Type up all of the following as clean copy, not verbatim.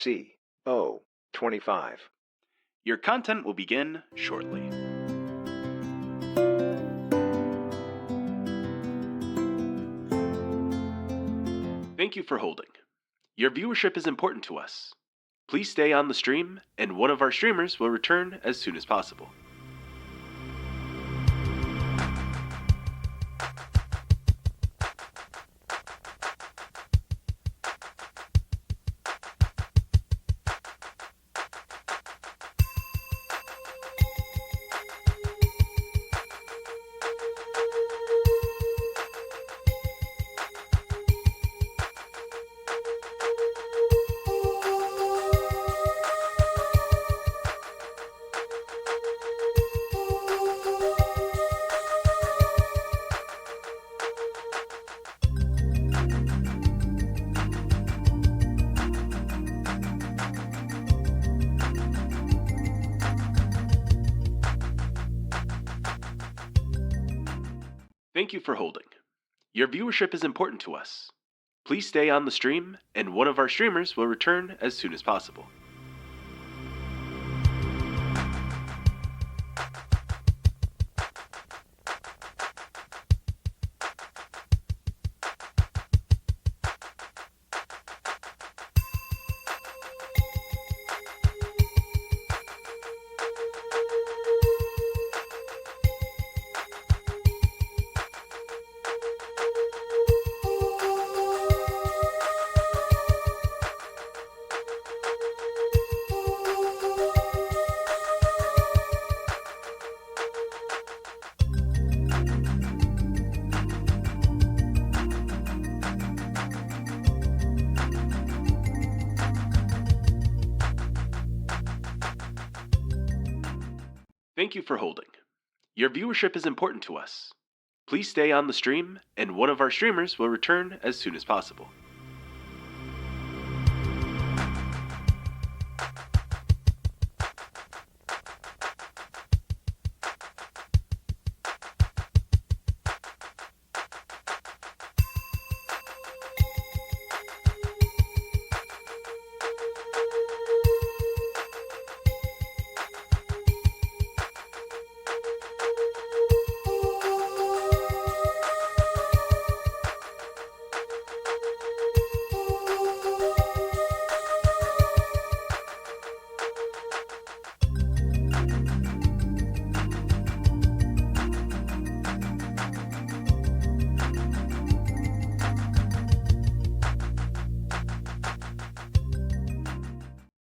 CO25. Your content will begin shortly. Thank you for holding. Your viewership is important to us. Please stay on the stream, and one of our streamers will return as soon as possible. Thank you for holding. Your viewership is important to us. Please stay on the stream, and one of our streamers will return as soon as possible. Thank you for holding. Your viewership is important to us. Please stay on the stream, and one of our streamers will return as soon as possible.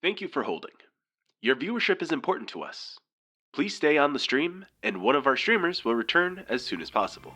Thank you for holding. Your viewership is important to us. Please stay on the stream, and one of our streamers will return as soon as possible.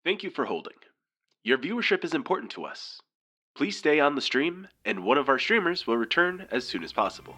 Thank you for holding. Your viewership is important to us. Please stay on the stream, and one of our streamers will return as soon as possible.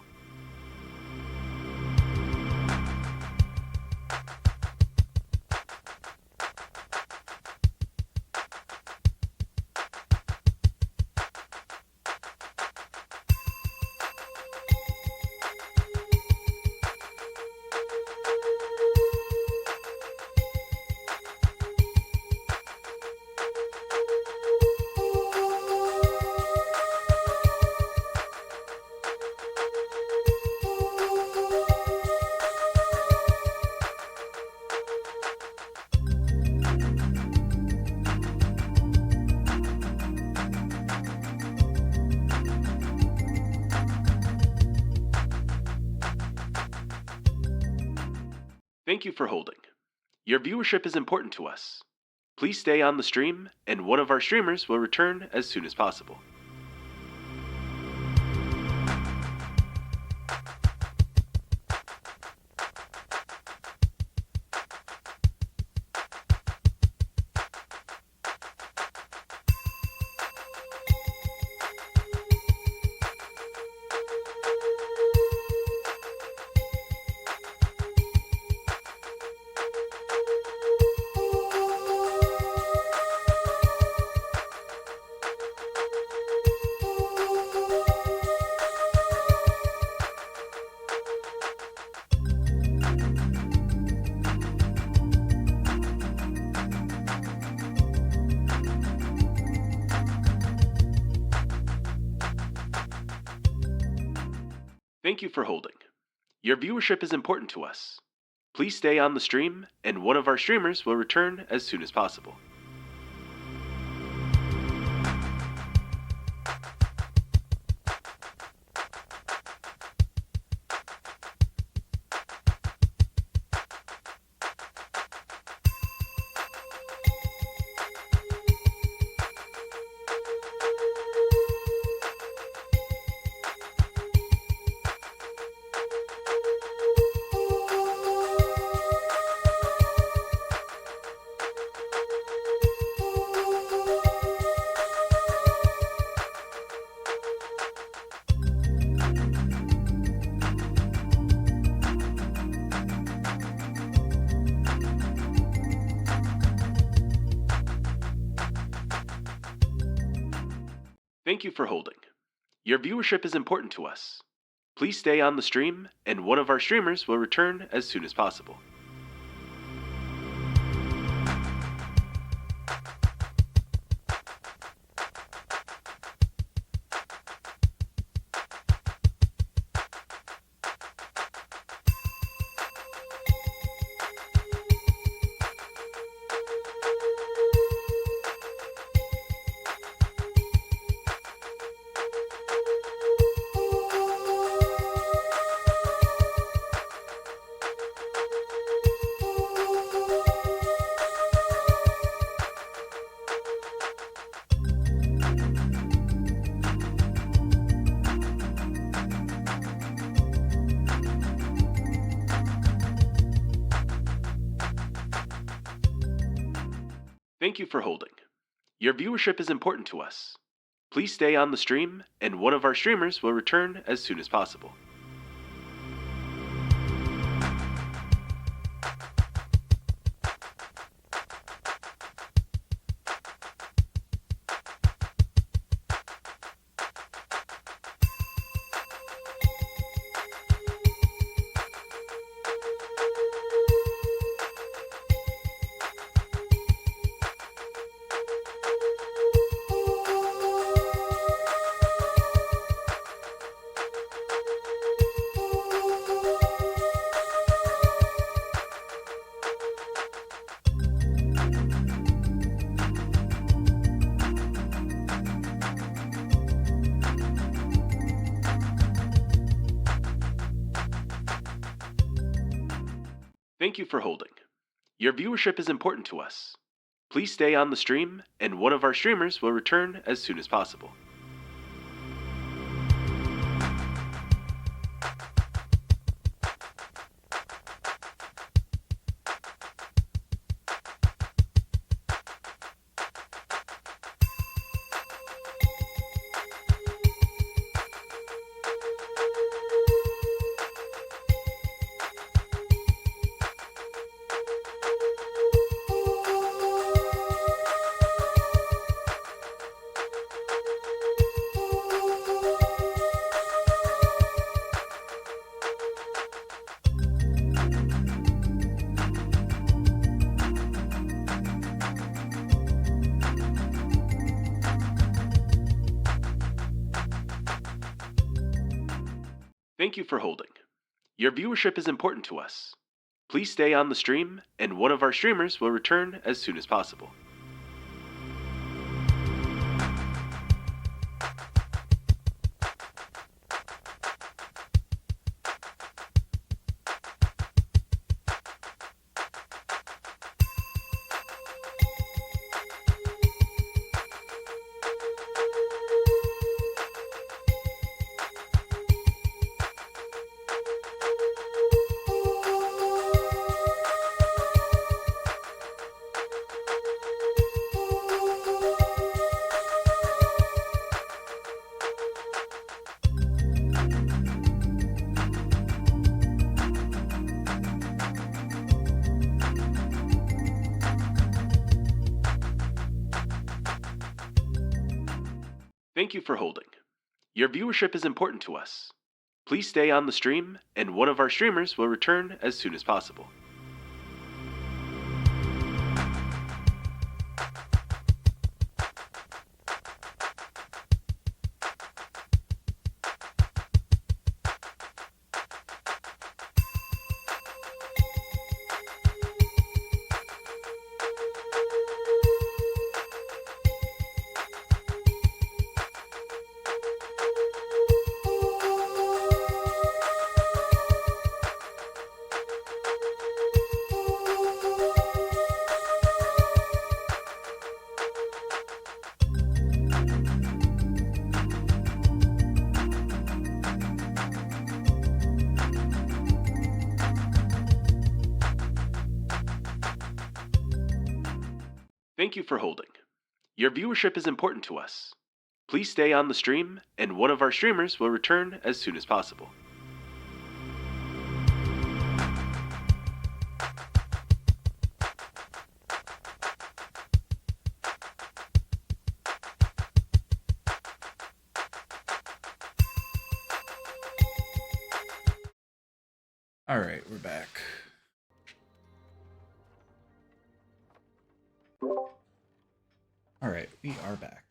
Thank you for holding. Your viewership is important to us. Please stay on the stream, and one of our streamers will return as soon as possible. Thank you for holding. Your viewership is important to us. Please stay on the stream, and one of our streamers will return as soon as possible. Thank you for holding. Your viewership is important to us. Please stay on the stream, and one of our streamers will return as soon as possible. Thank you for holding. Your viewership is important to us. Please stay on the stream, and one of our streamers will return as soon as possible. Thank you for holding. Your viewership is important to us. Please stay on the stream, and one of our streamers will return as soon as possible. Thank you for holding. Your viewership is important to us. Please stay on the stream, and one of our streamers will return as soon as possible. Thank you for holding. Your viewership is important to us. Please stay on the stream, and one of our streamers will return as soon as possible. Thank you for holding. Your viewership is important to us. Please stay on the stream, and one of our streamers will return as soon as possible. All right, we're back. All right, we are back.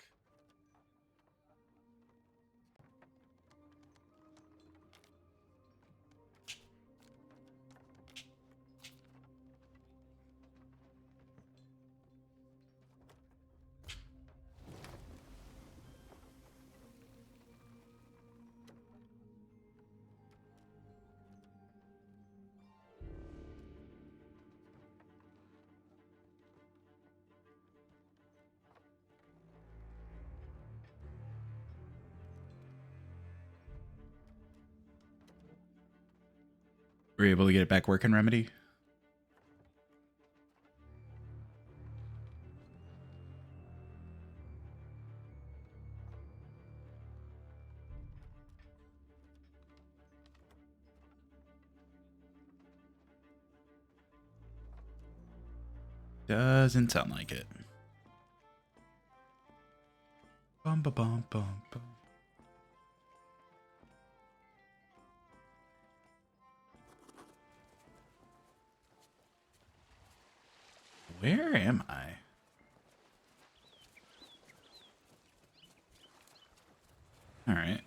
Were you able to get it back working, Remedy? Doesn't sound like it. Bum ba bum bum bum. Where am I? All right.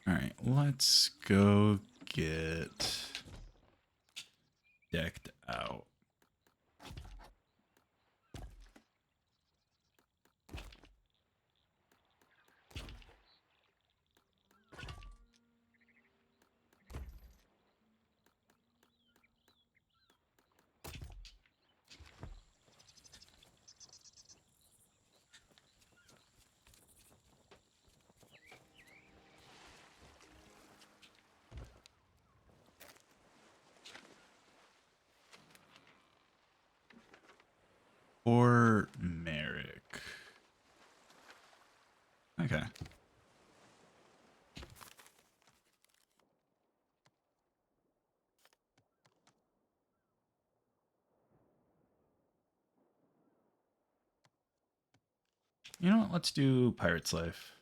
All right, let's go get decked out. Or Merrick. Okay. You know what? Let's do Pirate's Life.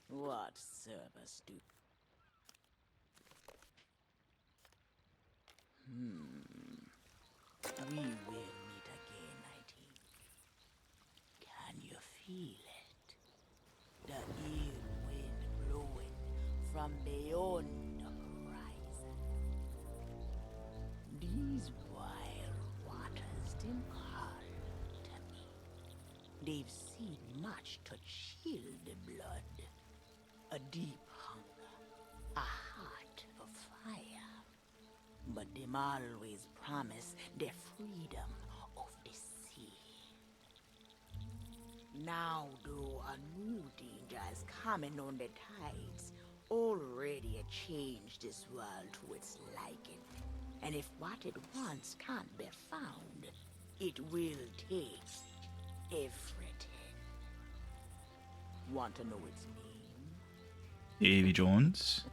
What service do... We will meet again, I think. Can you feel it? The ill wind blowing from beyond the horizon. These wild waters dim call to me. They've seen much to chill the blood. A deep hunger, a heart of fire. but them always promise the freedom of the sea. Now, though, a new danger is coming on the tides, already a change this world to its liking. And if what it wants can't be found, it will take everything. Want to know its name? Davy Jones.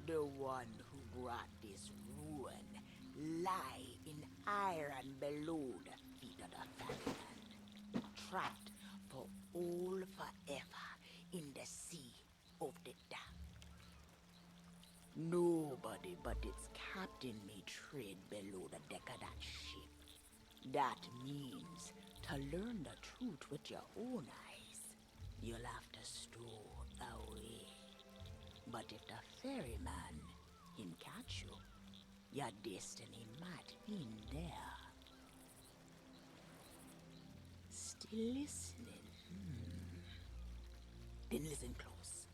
The one who brought this ruin lie in iron below the feet of the Vatican, trapped for all forever in the sea of the damned. Nobody but its captain may tread below the deck of that ship. That means to learn the truth with your own eyes, you'll have to stow away. But if the ferryman can catch you, your destiny might end there. Still listening? Then listen close.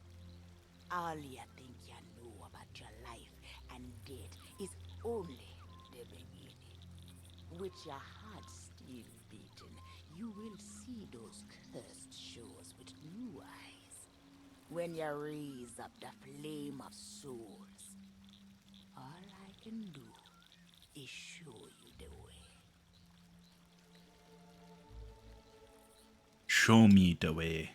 All you think you know about your life and death is only the beginning. With your heart still beating, you will see those cursed shores with new eyes. When you raise up the flame of souls, all I can do is show you the way. Show me the way.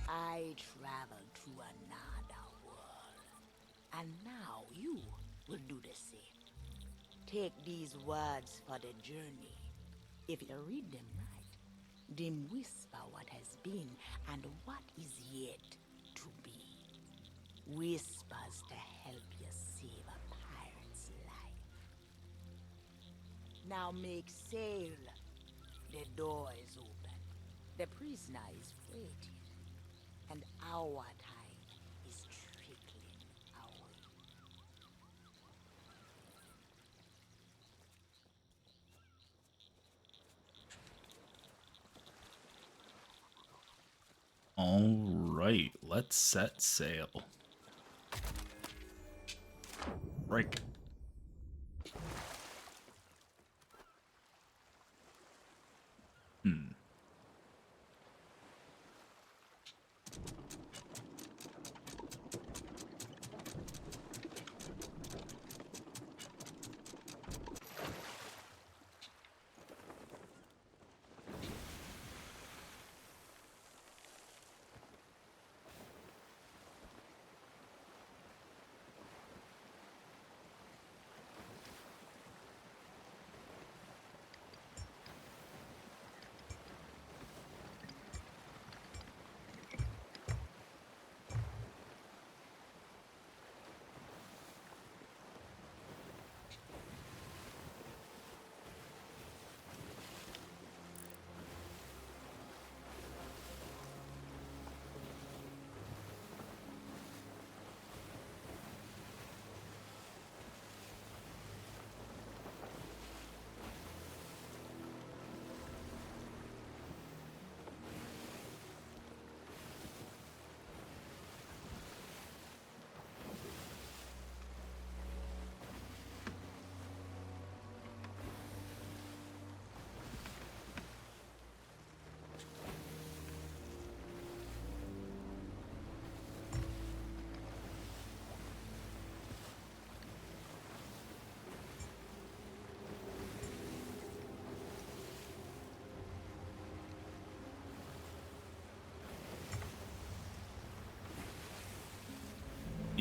I traveled to another world, and now you will do the same. Take these words for the journey. If you read them right, them whisper what has been and what is yet to be. Whispers to help you save a pirate's life. Now make sail. The door is open. The prisoner is waiting. And our tide is trickling away. All right, let's set sail. Break. Hmm.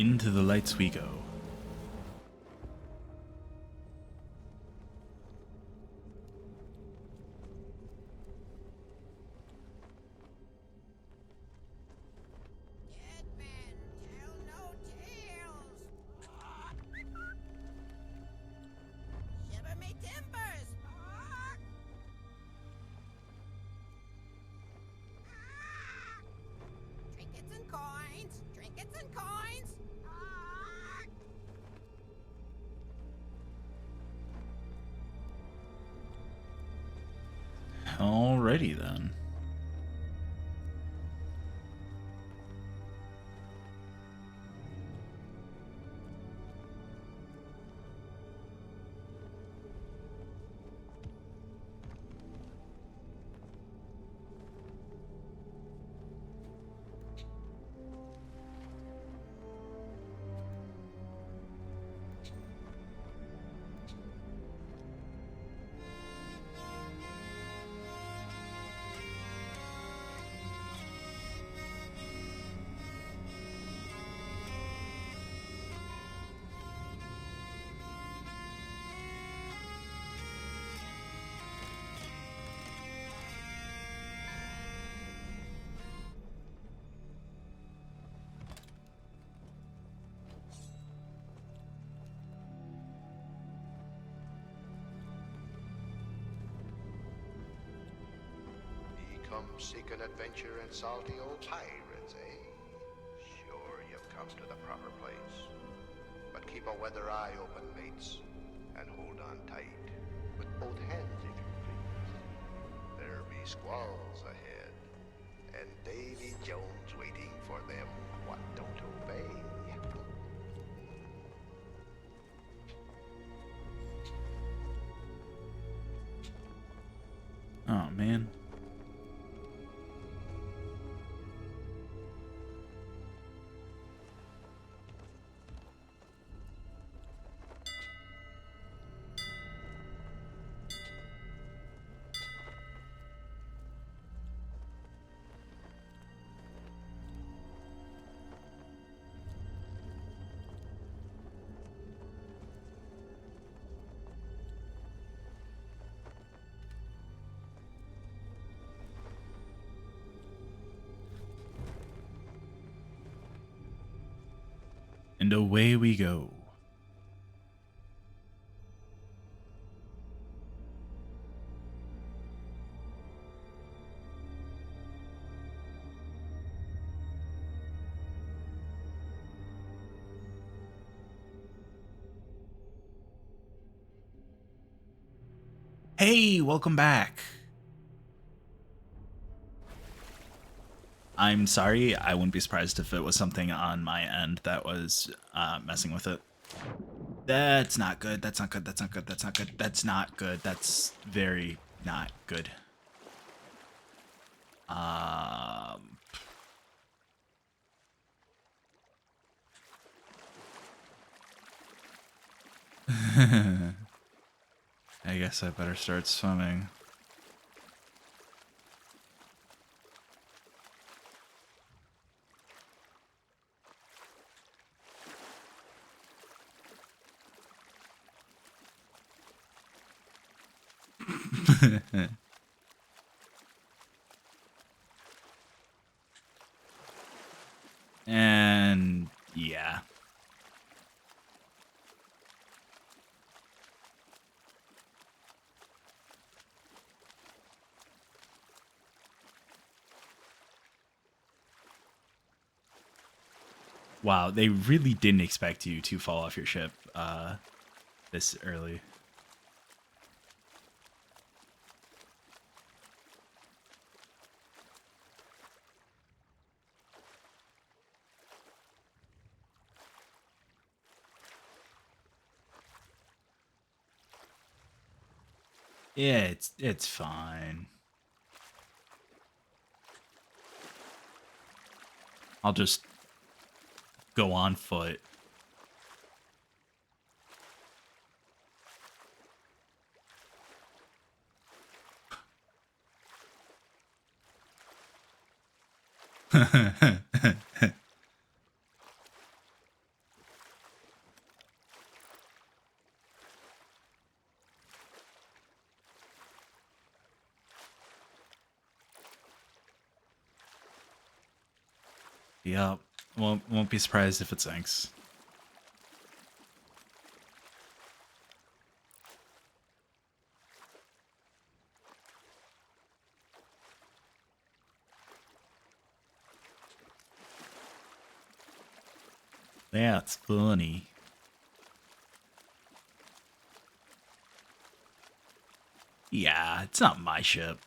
Into the lights we go. Dead men tell no tales. Shiver me timbers. Trinkets and coins. Trinkets and coins. Alrighty then. Ye come seeking adventure and salty old pirates, eh? Sure, you've come to the proper place. But keep a weather eye open, mates, and hold on tight, with both hands, if you please. There be squalls ahead, and Davy Jones waiting for them what don't obey. Oh man. And away we go. Hey, welcome back. I'm sorry, I wouldn't be surprised if it was something on my end that was messing with it. That's not good, that's not good, that's not good, that's not good, that's not good, that's very not good. I guess I better start swimming. And yeah. Wow, they really didn't expect you to fall off your ship this early. Yeah, it's fine. I'll just go on foot. Yep. Won't be surprised if it sinks. That's funny. Yeah, it's not my ship.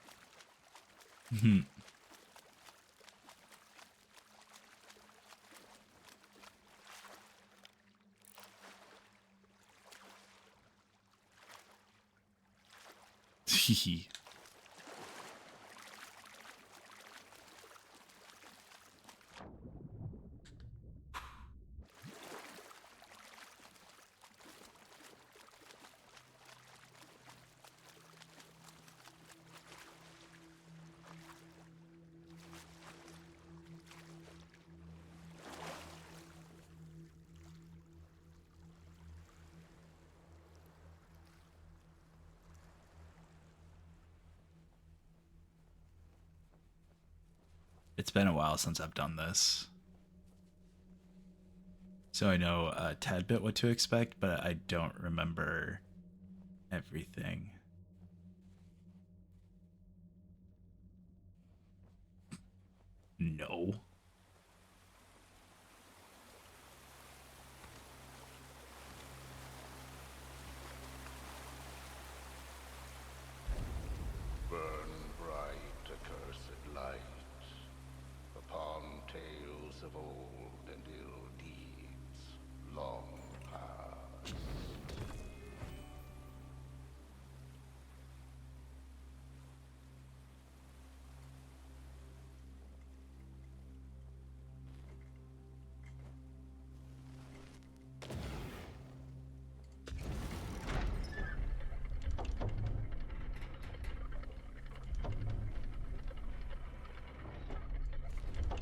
It's been a while since I've done this. So I know a tad bit what to expect, but I don't remember everything. No. Burn bright, accursed light, upon tales of old and ill deeds long past.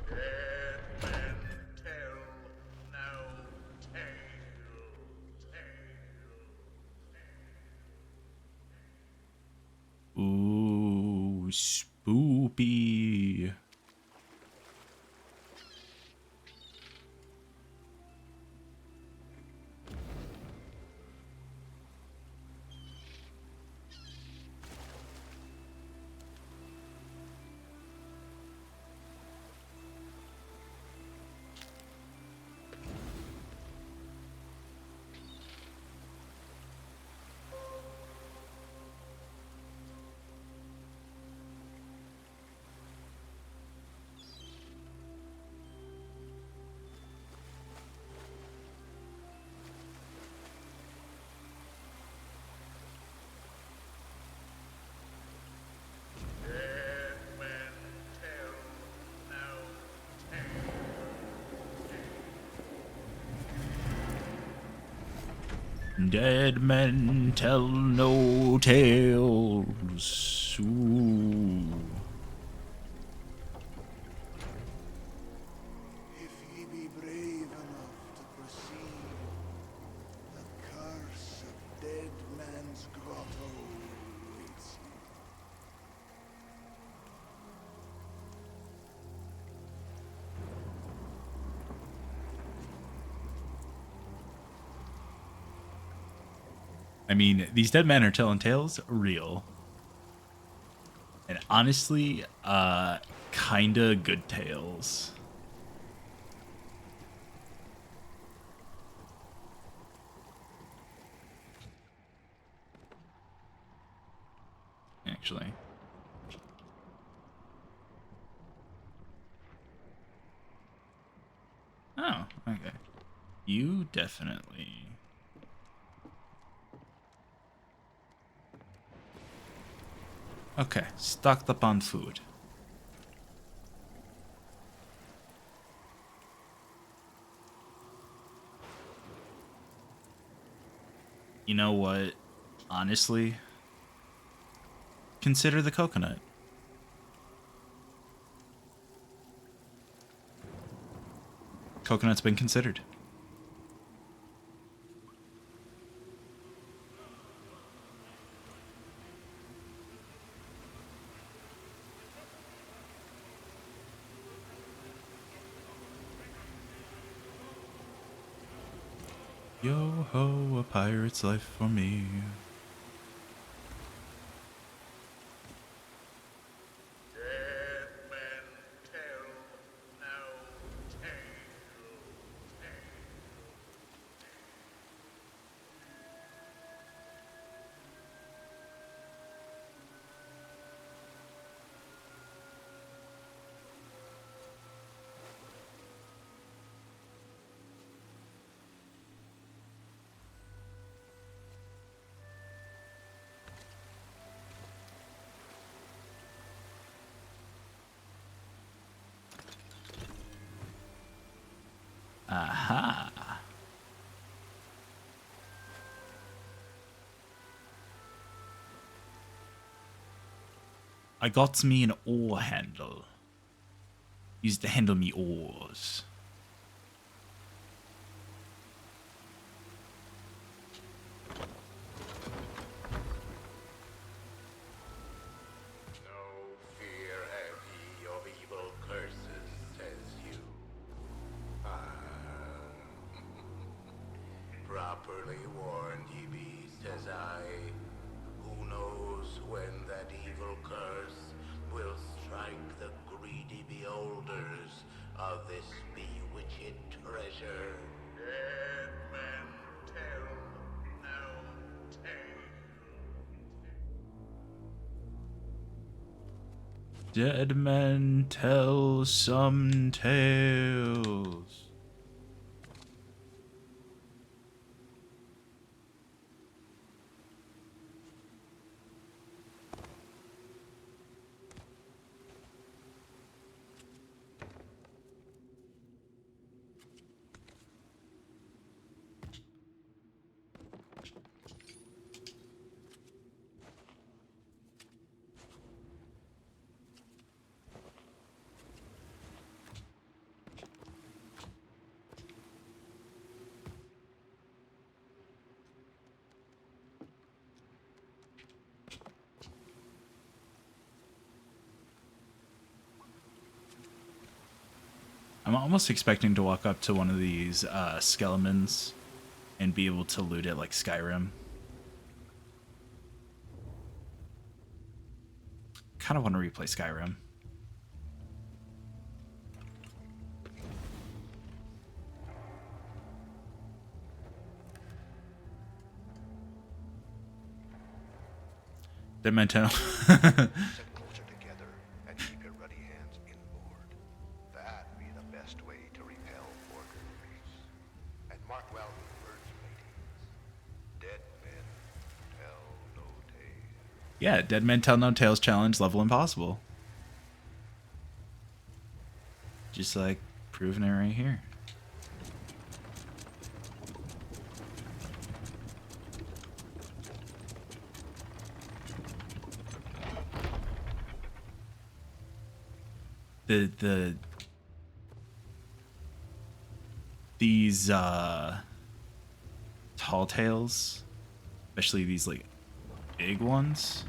Dead men tell no tale. Ooh, spoopy. Dead men tell no Dead men tell no tales. Ooh. If ye be brave enough to proceed, the curse of Dead Man's Grotto awaits you. I mean, these dead men are telling tales real. And honestly, kinda good tales. Actually. Oh, okay. You definitely. Okay, stocked up on food. You know what? Honestly, consider the coconut. Coconut's been considered. Yo ho, a pirate's life for me. Dead men tell no tale. Aha. I got me an oar handle. Used to handle me oars. No fear have ye of evil curses, says you. Properly warned ye be, says I. Who knows when that evil curse will strike the greedy beholders of this bewitched treasure? Dead men tell no tale. Dead men tell some tales. I'm almost expecting to walk up to one of these skeletons and be able to loot it like Skyrim. Kind of want to replay Skyrim. Dead Men Tell. Sit closer together and keep your ruddy hands inboard. That be the best way to repel burglaries. And mark well the words, ladies. Dead men tell no tale. Yeah, Dead Men Tell No Tales challenge level impossible. Just like proving it right here. These tall tales, especially these like big ones,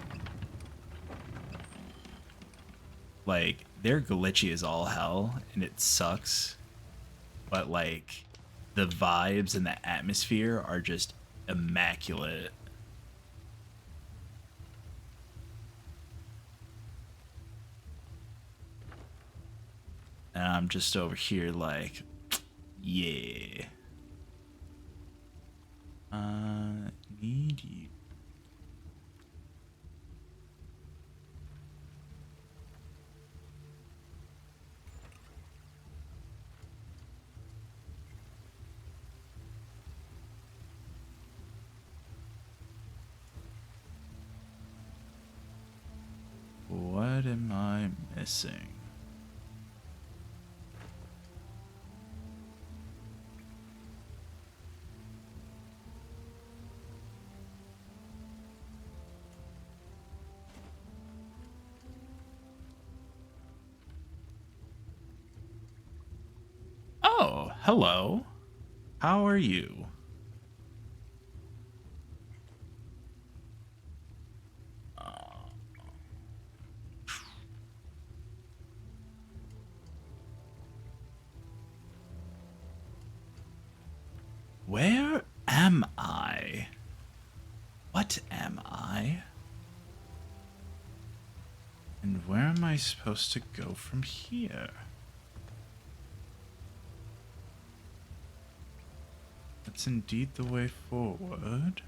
like they're glitchy as all hell and it sucks, but like the vibes and the atmosphere are just immaculate. And I'm just over here like, yeah. Need you. What am I missing? Oh, hello. How are you? Where I supposed to go from here? That's indeed the way forward.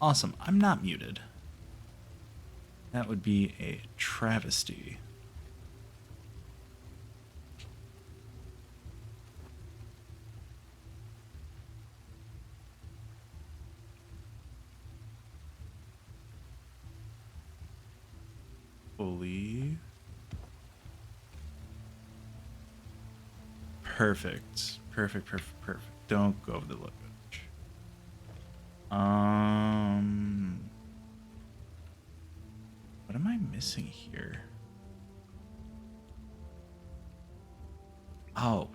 Awesome, I'm not muted. That would be a travesty. Fully. Perfect. Perfect, perfect, perfect. Don't go over the ledge. What am I missing here? Oh.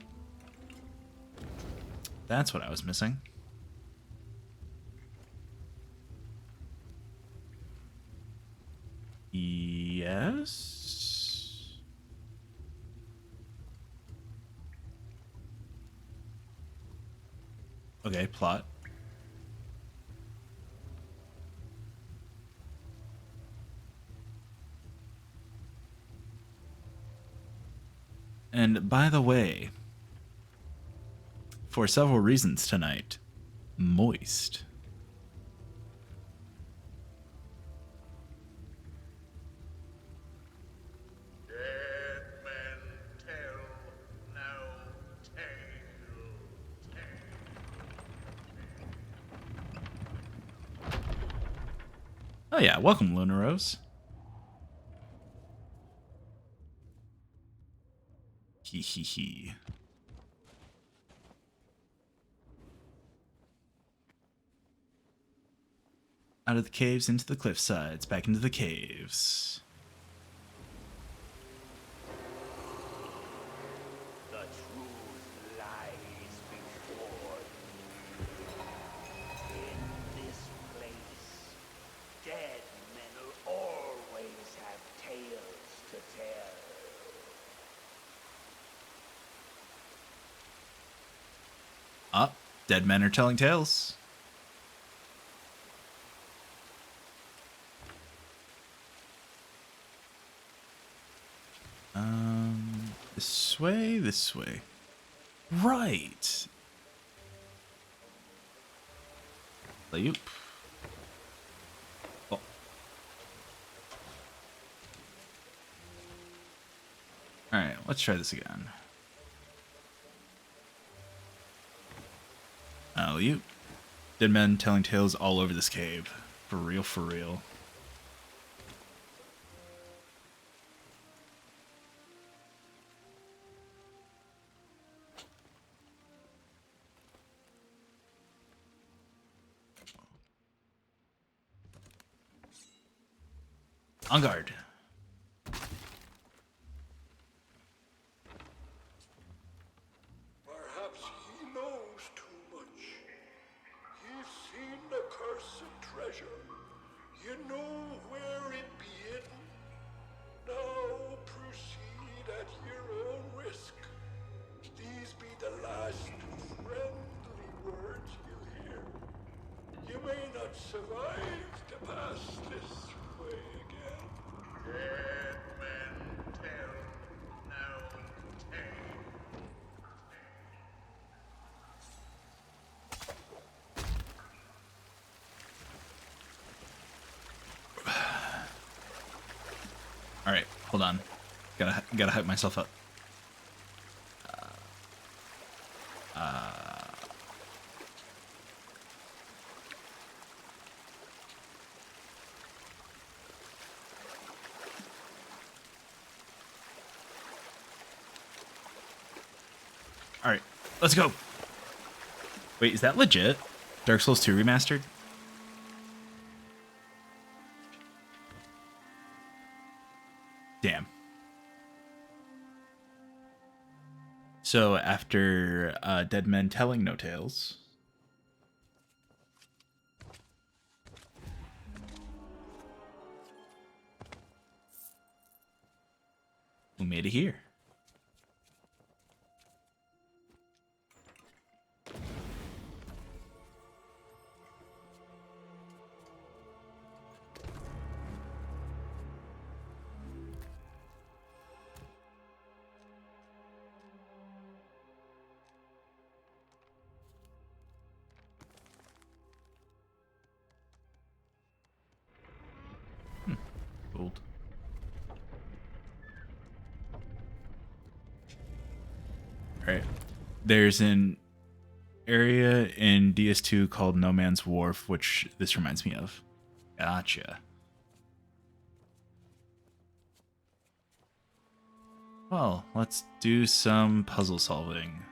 That's what I was missing. Yes. Okay, plot. And by the way, for several reasons tonight, moist. Dead men tell no tale. Oh yeah, welcome, Luna Rose. Hee hee hee. Out of the caves, into the cliff sides, back into the caves. The truth lies before you. In this place, dead men will always have tales to tell. Ah, dead men are telling tales. This way, this way. Right. Layup. Oh. Alright, let's try this again. Alley-oop. Dead men telling tales all over this cave. For real, for real. On guard. Perhaps he knows too much. He's seen the cursed treasure. You know where it be hidden. Now proceed at your own risk. These be the last friendly words you'll hear. You may not survive to pass this way again. Dead men tell no tale. Alright, hold on. Gotta hype myself up. Alright, let's go. Wait, is that legit? Dark Souls 2 remastered? Damn. So after Dead Men Telling No Tales, we made it here. gold. Alright. There's an area in DS2 called No Man's Wharf, which this reminds me of. Gotcha. Well, let's do some puzzle solving.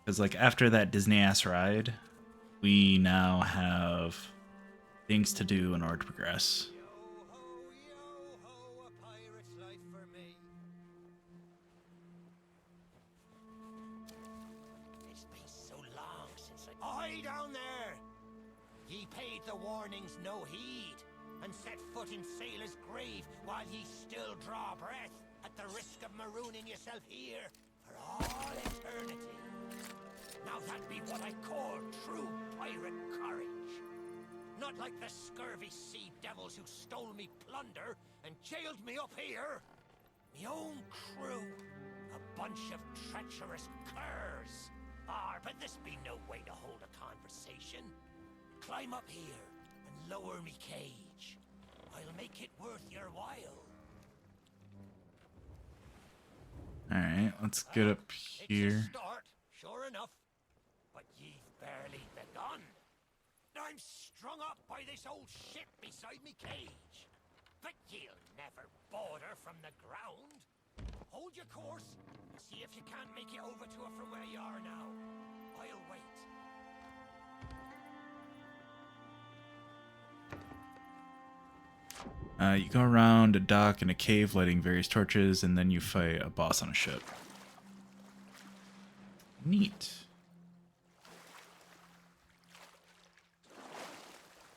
Because, like, after that Disney ass ride, we now have things to do in order to progress. Yo ho, a pirate's life for me. It's been so long since I... down there! Ye paid the warnings no heed, and set foot in sailor's grave while ye still draw breath, at the risk of marooning yourself here for all eternity. Now that be what I call true pirate courage. Not like the scurvy sea devils who stole me plunder and jailed me up here. Me own crew, a bunch of treacherous curs. But this be no way to hold a conversation. Climb up here and lower me cage. I'll make it worth your while. Alright, let's get up It's a here. start, sure enough. But ye've barely begun. I'm strung up by this old ship beside me cage. But ye'll never board her from the ground. Hold your course and see if you can't make it over to her from where you are now. I'll wait. You go around a dock and a cave lighting various torches, and then you fight a boss on a ship. Neat.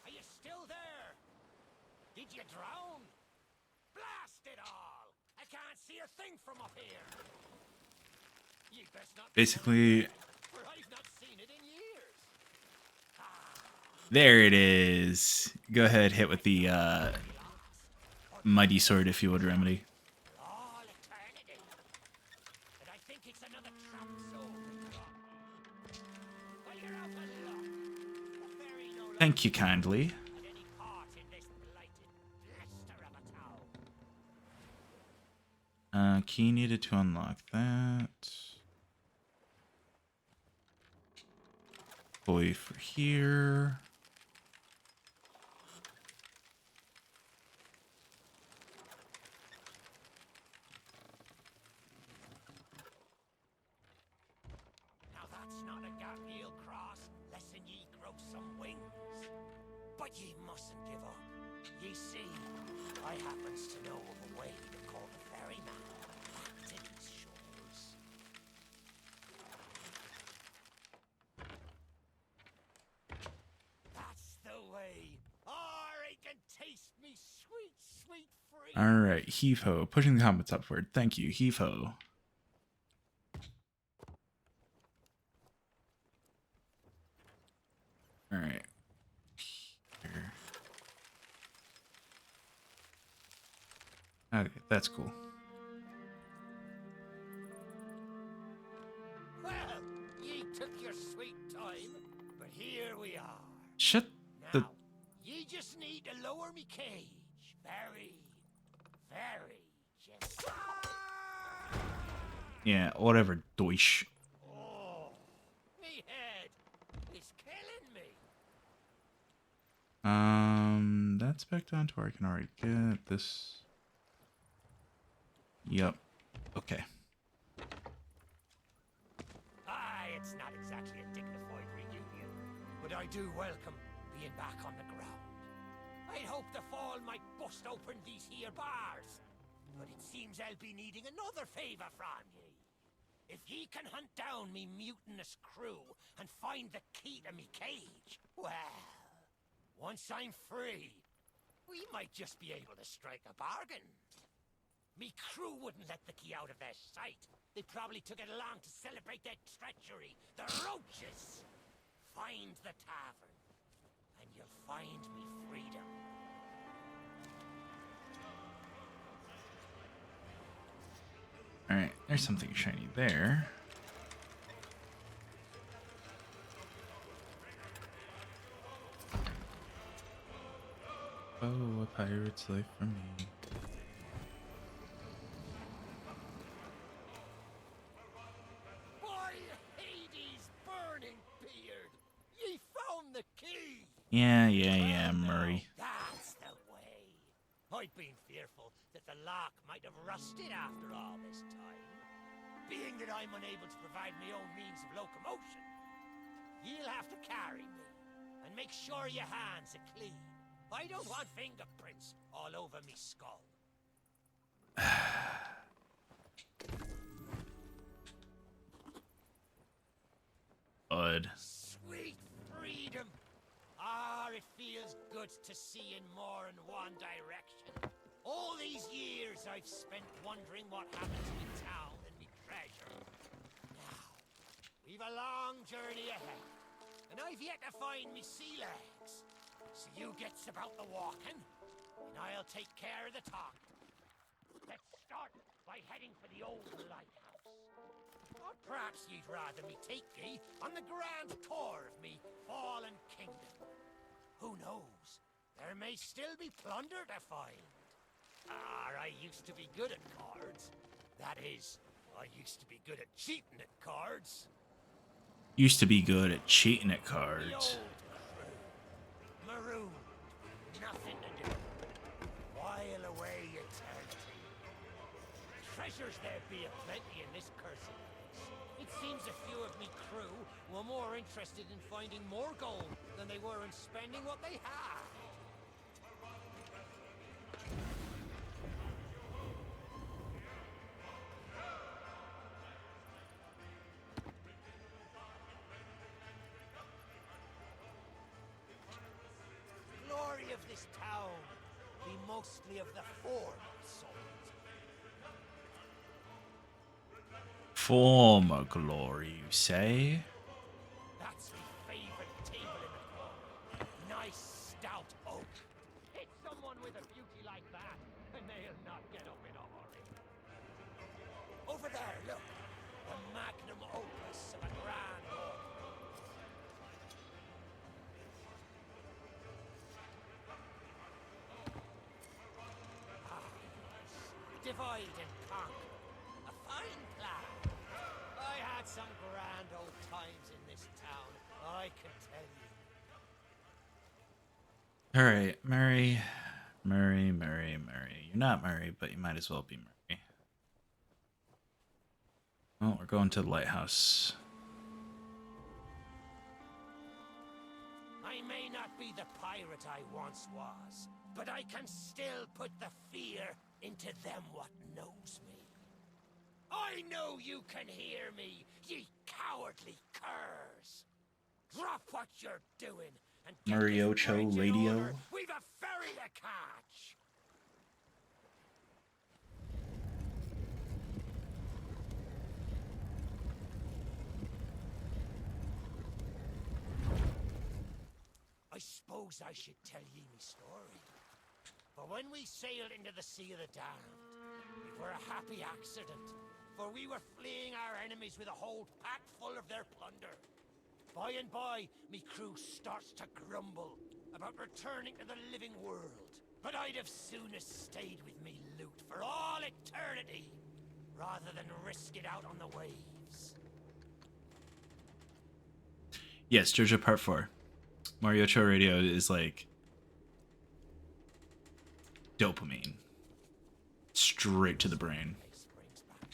Are you still there? Did you drown? Blast it all! I can't see a thing from up here. You'd best not be Basically, for I've not seen it in years. there it is. Go ahead, hit with the mighty sword if you would, Remedy. All eternity. But I think it's another trap zone we've got. Well, you're out of luck. The ferry no longer Thank you kindly. had any part in this blighted blister of a town. Key needed to unlock that. Pulley for here. Now that's not a gap ye'll cross, less'n ye grow some wings. But ye mustn't give up. Ye see, I happens to know of a way to call the ferryman back to these shores. That's the way. I can taste me sweet, sweet free. Alright, heave ho. Pushing the comments upward. Thank you, heave ho. Alright. Here. Okay, that's cool. Well, ye took your sweet time, but here we are. Shut the... Now, ye just need to lower me cage. Very, very gently. Yeah, whatever, doish. Oh, me head is killing me. That's back down to where I can already get this. Yep. Okay. Aye, it's not exactly a dignified reunion, but I do welcome being back on the ground. I'd hoped the fall might bust open these here bars, but it seems I'll be needing another favor from ye. If ye can hunt down me mutinous crew and find the key to me cage, well, once I'm free, we might just be able to strike a bargain. Me crew wouldn't let the key out of their sight. They probably took it along to celebrate their treachery. The roaches! Find the tavern, and you'll find me freedom. Alright, there's something shiny there. Oh, a pirate's life for me. By Hades' burning beard! Ye found the key! Yeah, Murray. That's the way. I'd been fearful that the lock might have rusted after all this time. Being that I'm unable to provide my own means of locomotion, you'll have to carry me. And make sure your hands are clean. I don't want fingerprints all over me skull. Odd. Sweet freedom! Ah, it feels good to see in more than one direction. All these years I've spent wondering what happened to me town and me treasure. Now, we've a long journey ahead, and I've yet to find me sea legs. So you gets about the walking, and I'll take care of the talking. Let's start by heading for the old lighthouse. Or perhaps you'd rather me take ye on the grand tour of me fallen kingdom. Who knows? There may still be plunder to find. I used to be good at cards. That is, I used to be good at cheating at cards. Used to be good at cheating at The cards. old crew. Marooned. Nothing to do. While away eternity. Treasures there be aplenty in this cursed place. It seems a few of me crew were more interested in finding more gold than they were in spending what they had. Glory of this town be mostly of the former sort. Former glory, you say? That's my favorite table in the corner. Nice stout oak. Hit someone with a beauty like that, and they'll not get up in a hurry. Over there, look. The magnum opus of a grand oak. Divide and conquer. A fine plan. I had some grand old times in this town, I can tell you. Alright, Murray. You're not Murray, but you might as well be Murray. Well, we're going to the lighthouse. I may not be the pirate I once was, but I can still put the fear into them what knows me. I know you can hear me, ye cowardly curs. Drop what you're doing and get this Mariocho bridge in Radio. order. We've a ferry to catch. I suppose I should tell ye me story. For when we sailed into the Sea of the Damned, it were a happy accident, for we were fleeing our enemies with a hold packed full of their plunder. By and by, me crew starts to grumble about returning to the living world. But I'd have soonest stayed with me loot for all eternity, rather than risk it out on the waves. Yes, JoJo Part 4. Mariocho Radio is like dopamine. Straight to the brain. Face brings back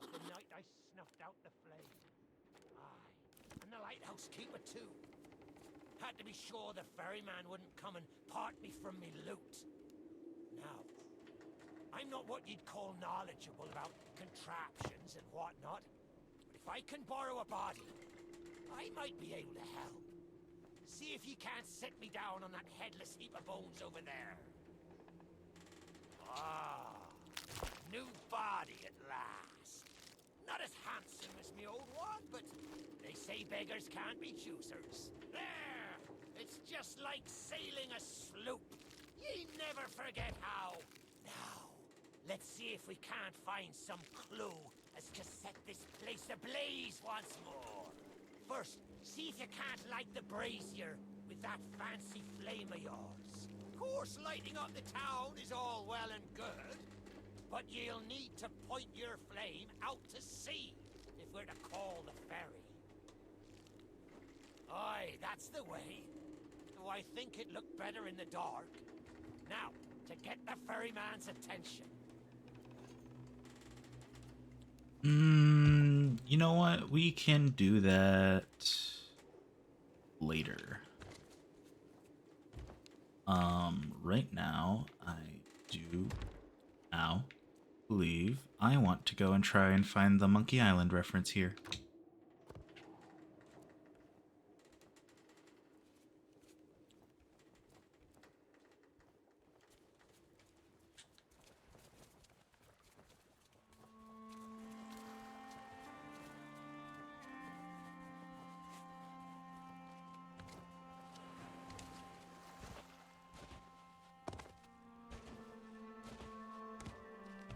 the night I snuffed out the flame. Aye, and the lighthouse keeper too. Had to be sure the ferryman wouldn't come and part me from me loot. Now, I'm not what you'd call knowledgeable about contraptions and whatnot, but if I can borrow a body, I might be able to help. See if you can't set me down on that headless heap of bones over there. Ah, new body at last. Not as handsome as me old one, but they say beggars can't be choosers. There! It's just like sailing a sloop. Ye never forget how. Now, let's see if we can't find some clue as to set this place ablaze once more. First, see if you can't light the brazier with that fancy flame of yours. course, lighting up the town is all well and good, but you'll need to point your flame out to sea if we're to call the ferry. Aye, that's the way. Though I think it looked better in the dark. Now, to get the ferryman's attention. You know what? We can do that later. Right now, I do now believe I want to go and try and find the Monkey Island reference here.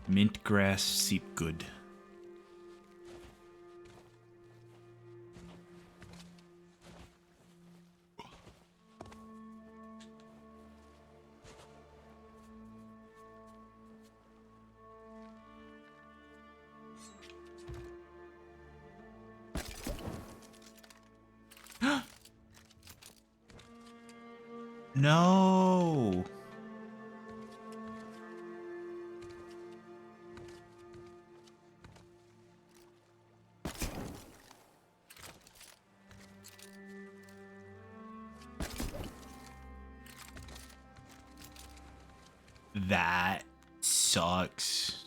Mint grass seep good. No. That sucks.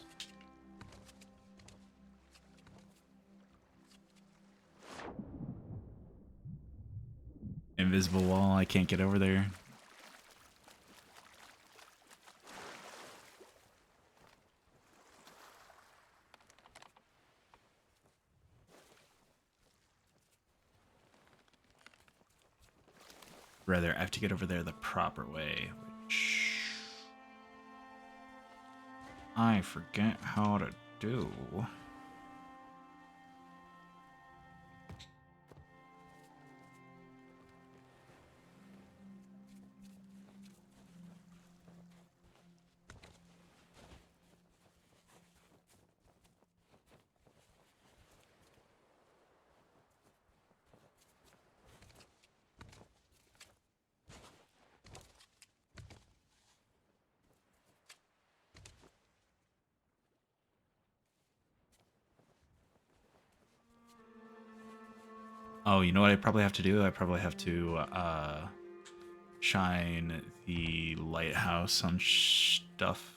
Invisible wall, I can't get over there. Rather, I have to get over there the proper way, which I forget how to do. Oh, you know what I probably have to do? I probably have to shine the lighthouse on stuff.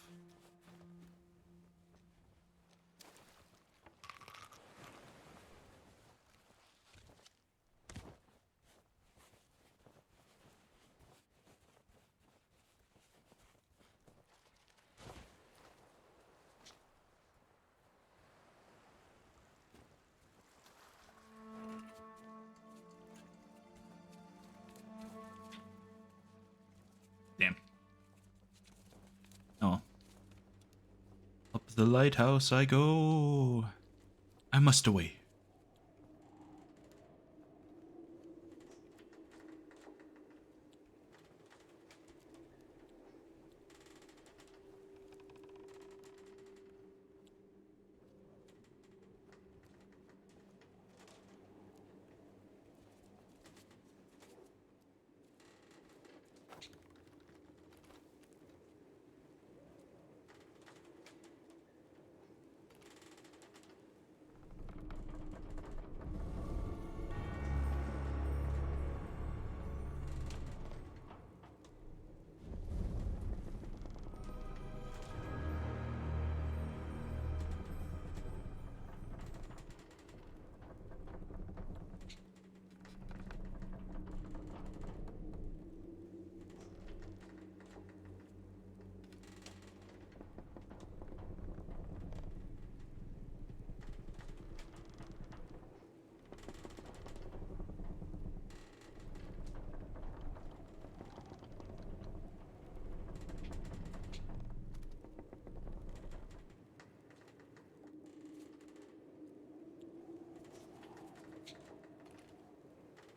Damn. Oh. Up the lighthouse I go. I must away.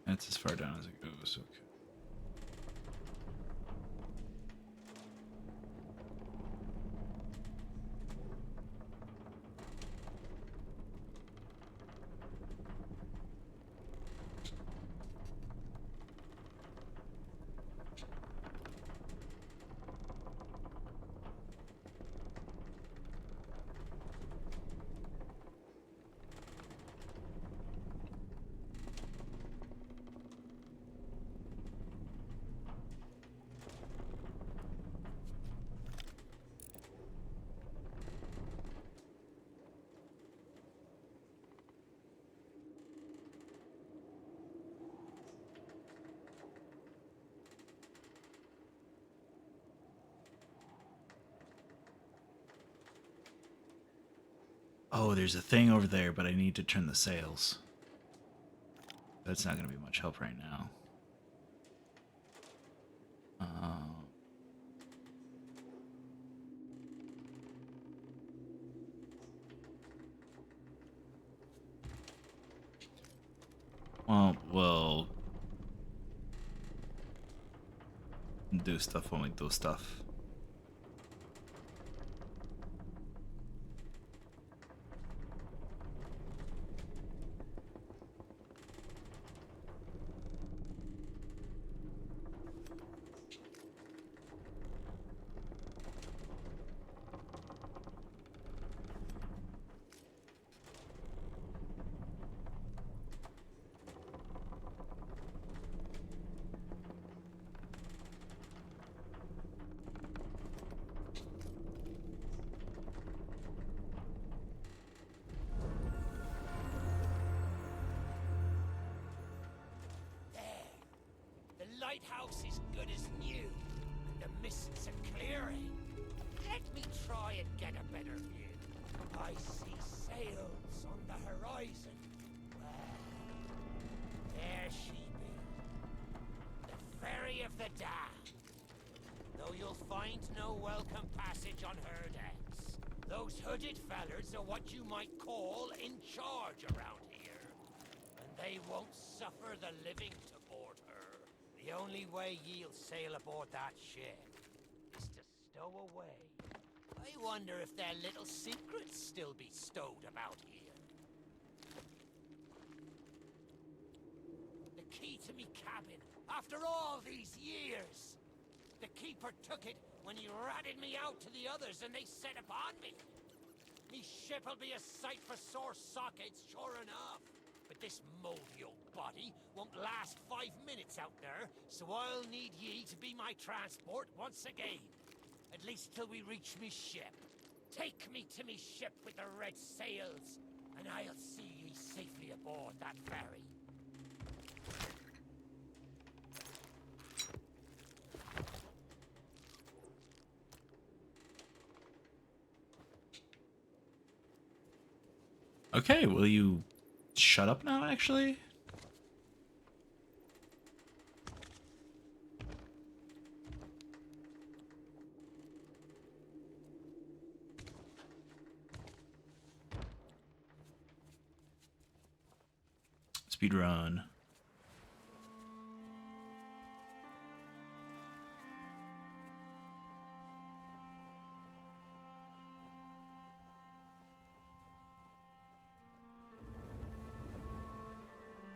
That's as far down as it goes, okay. Oh, there's a thing over there, but I need to turn the sails. That's not going to be much help right now. Well, we'll do stuff when we do stuff. The lighthouse is good as new, and the mists are clearing. Let me try and get a better view. I see sails on the horizon. Well, there she be. The ferry of the damned. Though you'll find no welcome passage on her decks. Those hooded fellers are what you might call in charge around here. And they won't suffer the living to board her. The only way ye'll sail aboard that ship is to stow away. I wonder if their little secrets still be stowed about here. The key to me cabin, after all these years. The keeper took it when he ratted me out to the others and they set upon me. Me ship'll be a sight for sore sockets, sure enough. But this moldy old body won't last 5 minutes out there, so I'll need ye to be my transport once again. At least till we reach me ship. Take me to me ship with the red sails, and I'll see ye safely aboard that ferry. Okay, will you shut up now, actually? Speed run.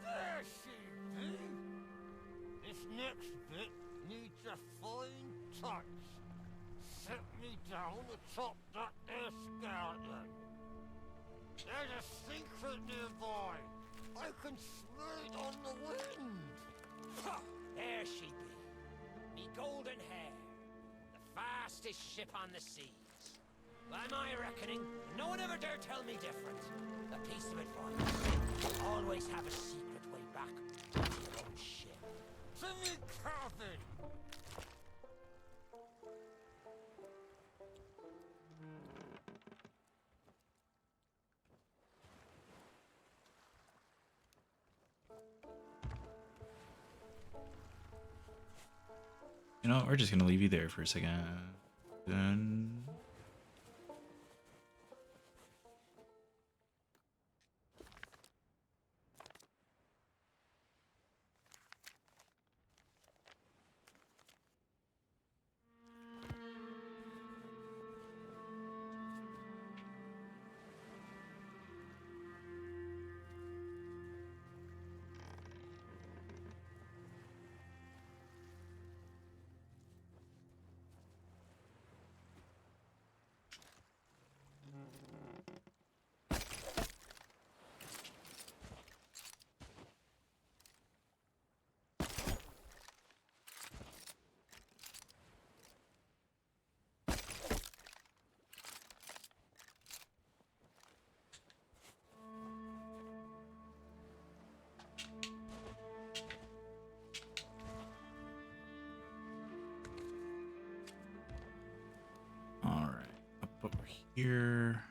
There she be! This next bit needs a fine touch. Set me down atop that there skeleton. There's a secret nearby. I can smell it on the wind. Ha! There she be. Me golden hair. The fastest ship on the seas. By my reckoning, no one ever dare tell me different. A piece of advice. Always have a secret way back to your own ship. To me cabin! You know what? We're just gonna leave you there for a second. Then. All right, up over here.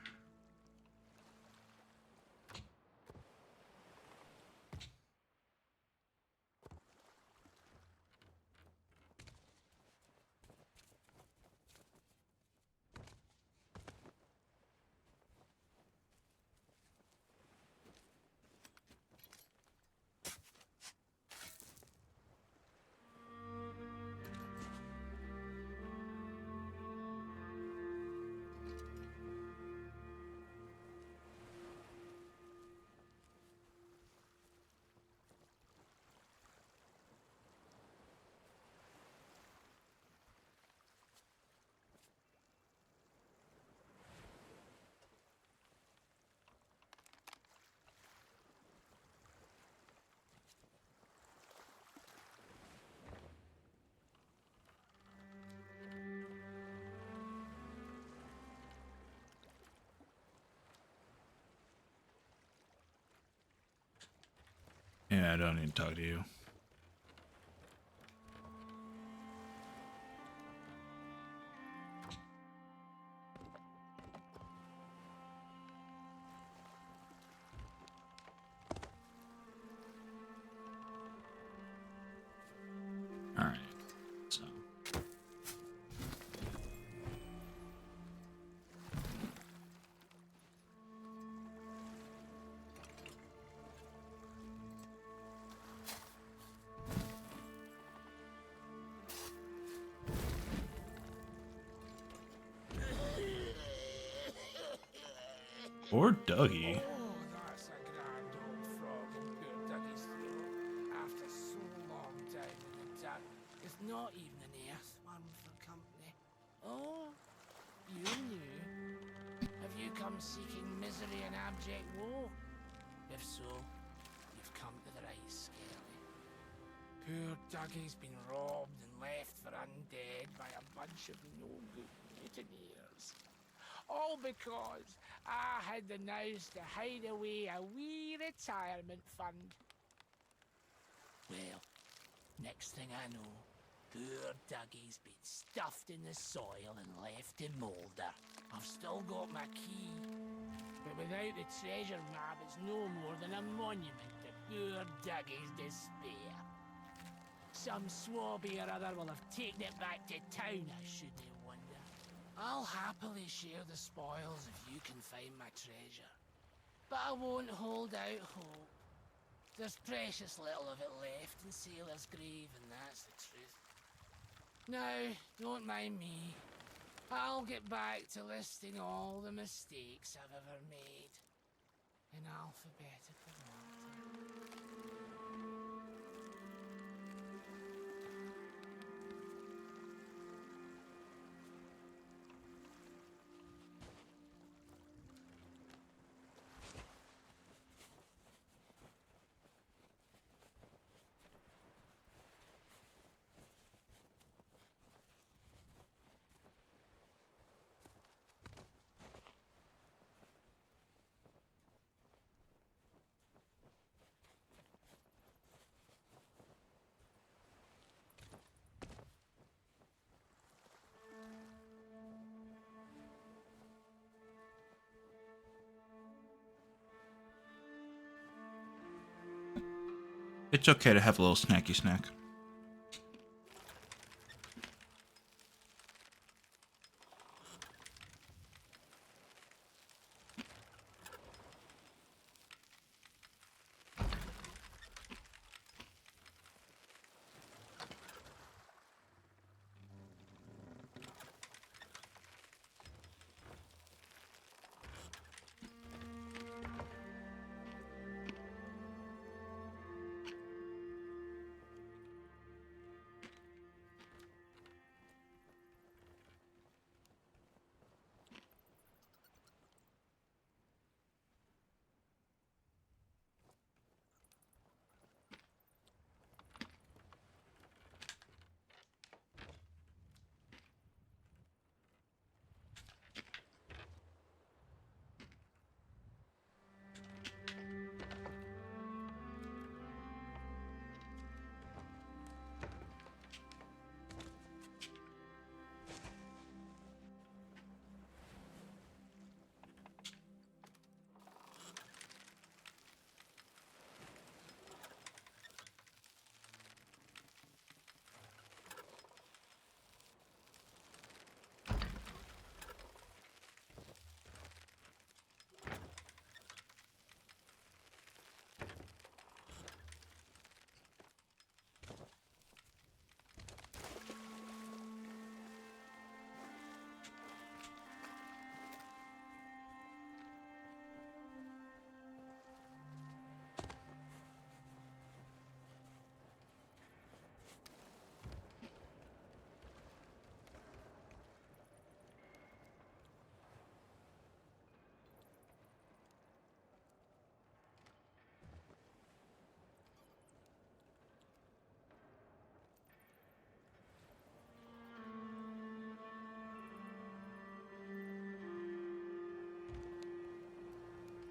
Yeah, I don't need to talk to you. All right. So. Or Dougie. Oh, that's a grand old frog in poor Dougie's throat. After so long down in the dark, it's not even an earthworm for company. Oh, you knew. Have you come seeking misery and abject woe? If so, you've come to the right skelly. Poor Dougie's been robbed and left for undead by a bunch of no-good mutineers. All because I had the nous to hide away a wee retirement fund. Well, next thing I know, poor Dougie's been stuffed in the soil and left to moulder. I've still got my key, but without the treasure map, it's no more than a monument to poor Dougie's despair. Some swabby or other will have taken it back to town, I shouldn't wonder. I'll happily share the spoils if you can find my treasure. But I won't hold out hope. There's precious little of it left in Sailor's Grave, and that's the truth. Now, don't mind me. I'll get back to listing all the mistakes I've ever made in alphabetical order. It's okay to have a little snacky snack.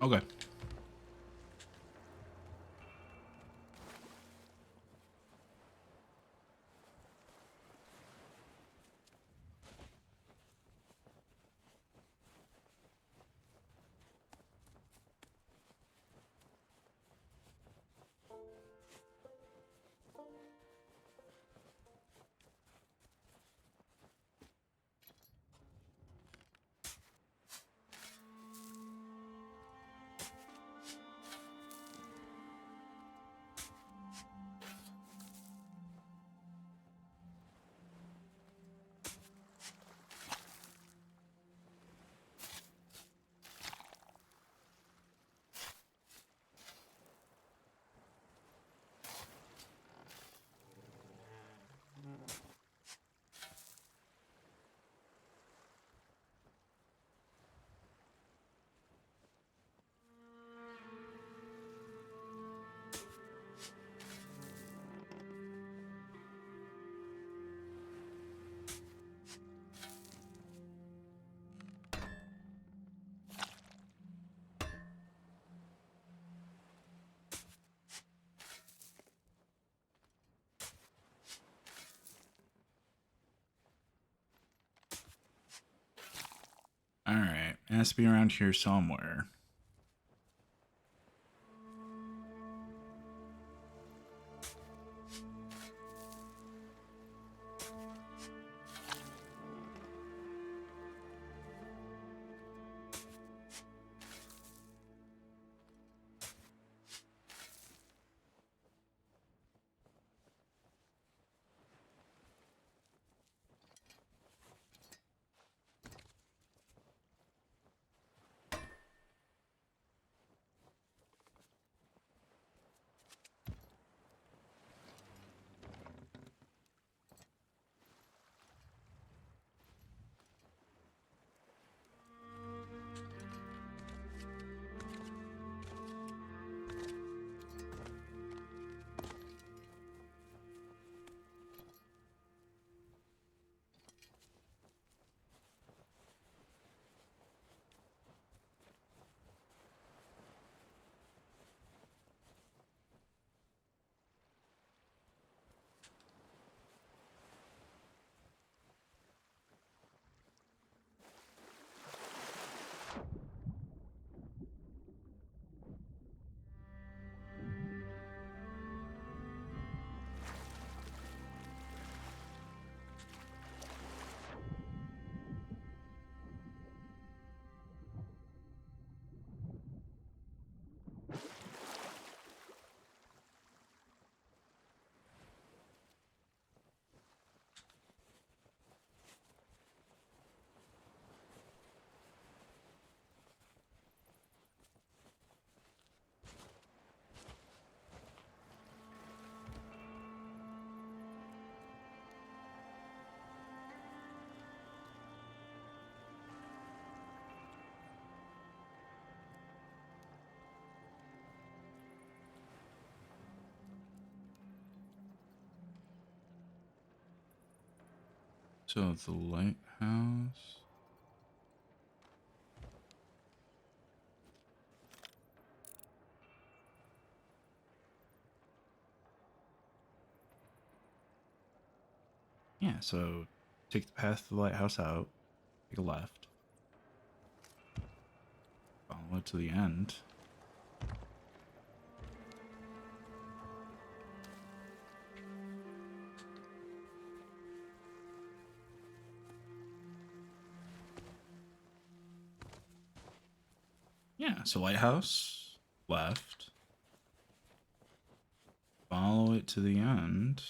Okay. It has to be around here somewhere. So the lighthouse. Yeah, so take the path to the lighthouse out, take a left, follow it to the end. Yeah, so lighthouse, left, follow it to the end.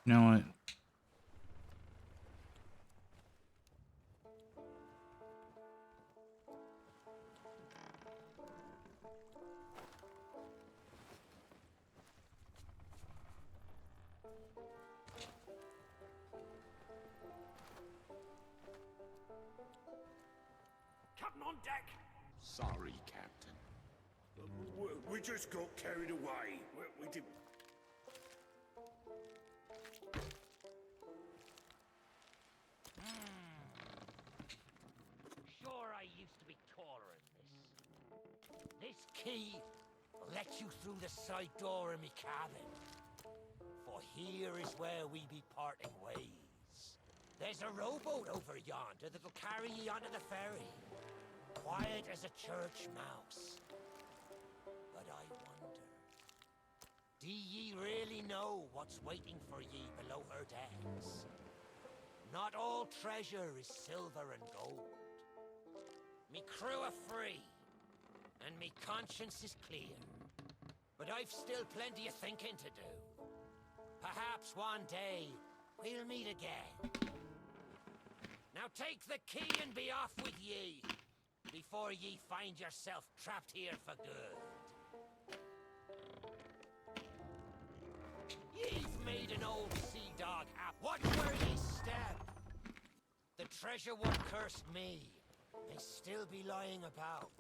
You know what? Captain on deck! Sorry, Captain. We just got carried away. We did. Sure, I used to be taller than this. This key will let you through the side door of me cabin. For here is where we be parting ways. There's a rowboat over yonder that'll carry ye onto the ferry. Quiet as a church mouse. But I wonder, do ye really know what's waiting for ye below her decks? Not all treasure is silver and gold. Me crew are free, and me conscience is clear. But I've still plenty of thinking to do. Perhaps one day we'll meet again. Now take the key and be off with ye. before ye find yourself trapped here for good. Ye've made an old sea dog happy. Watch where ye step. The treasure what cursed me may still be lying about.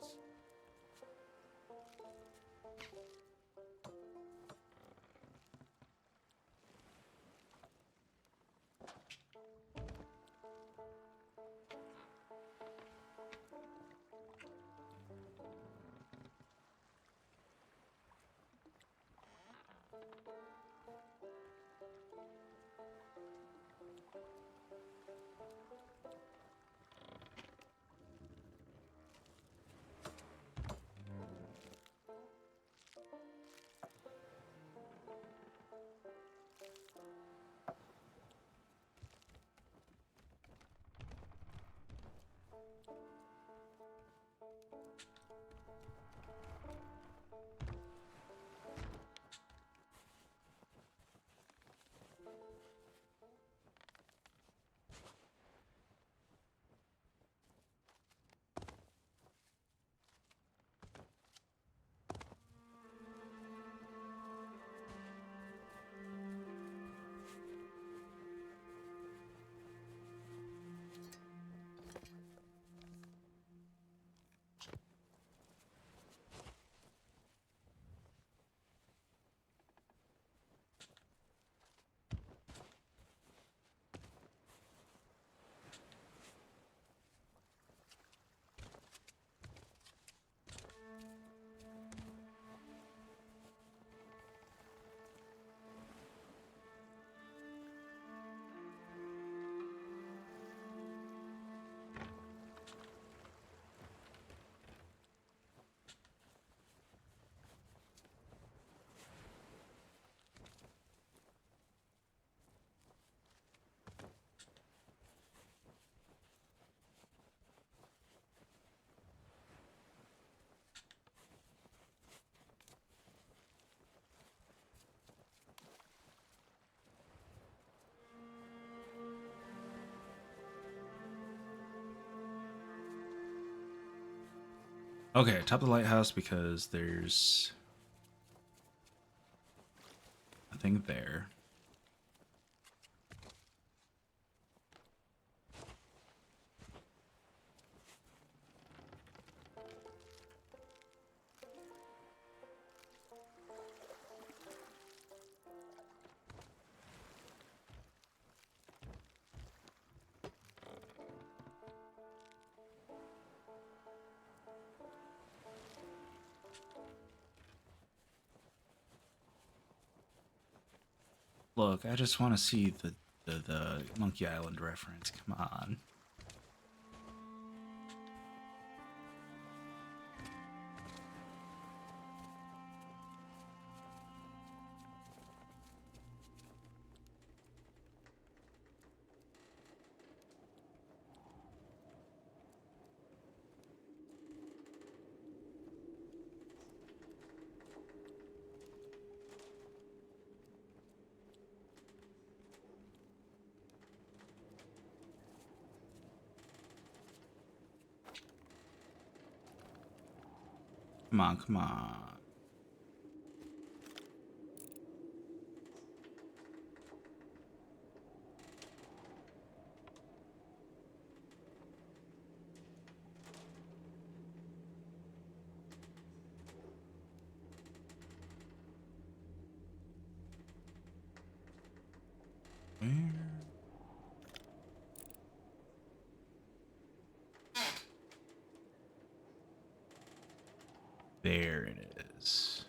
Okay, top of the lighthouse because there's nothing there. Look, I just want to see the Monkey Island reference. Come on. Come on, come on. Where? There it is.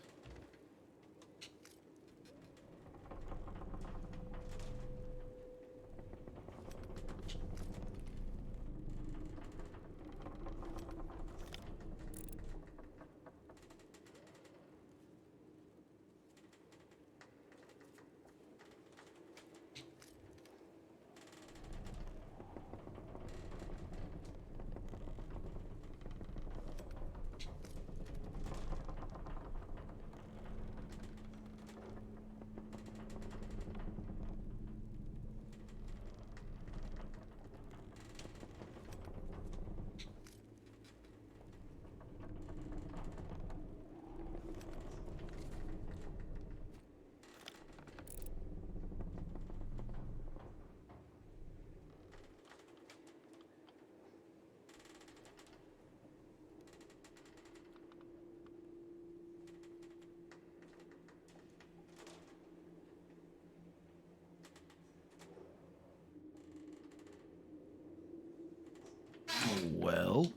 Well.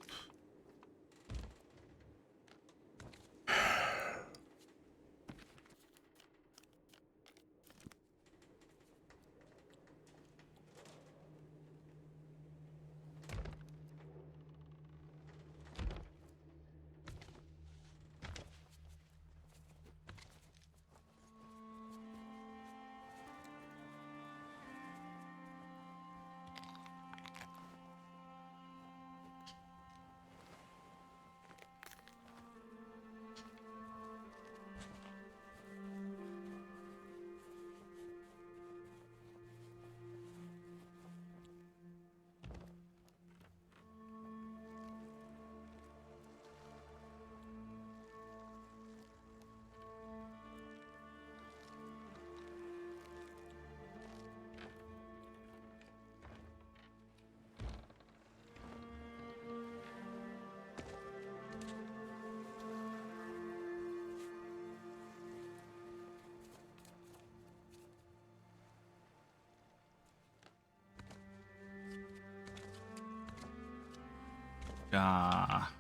Ah.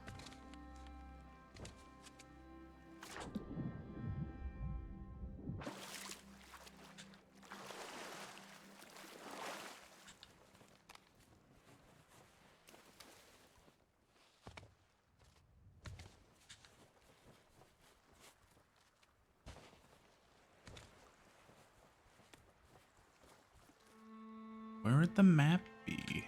Where would the map be?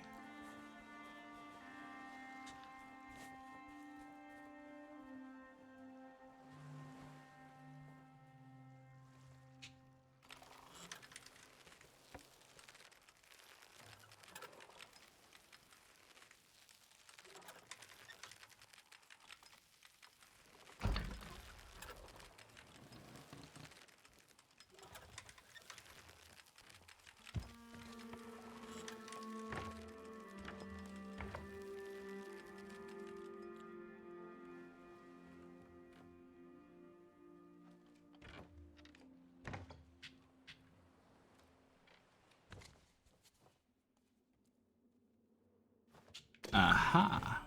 Aha.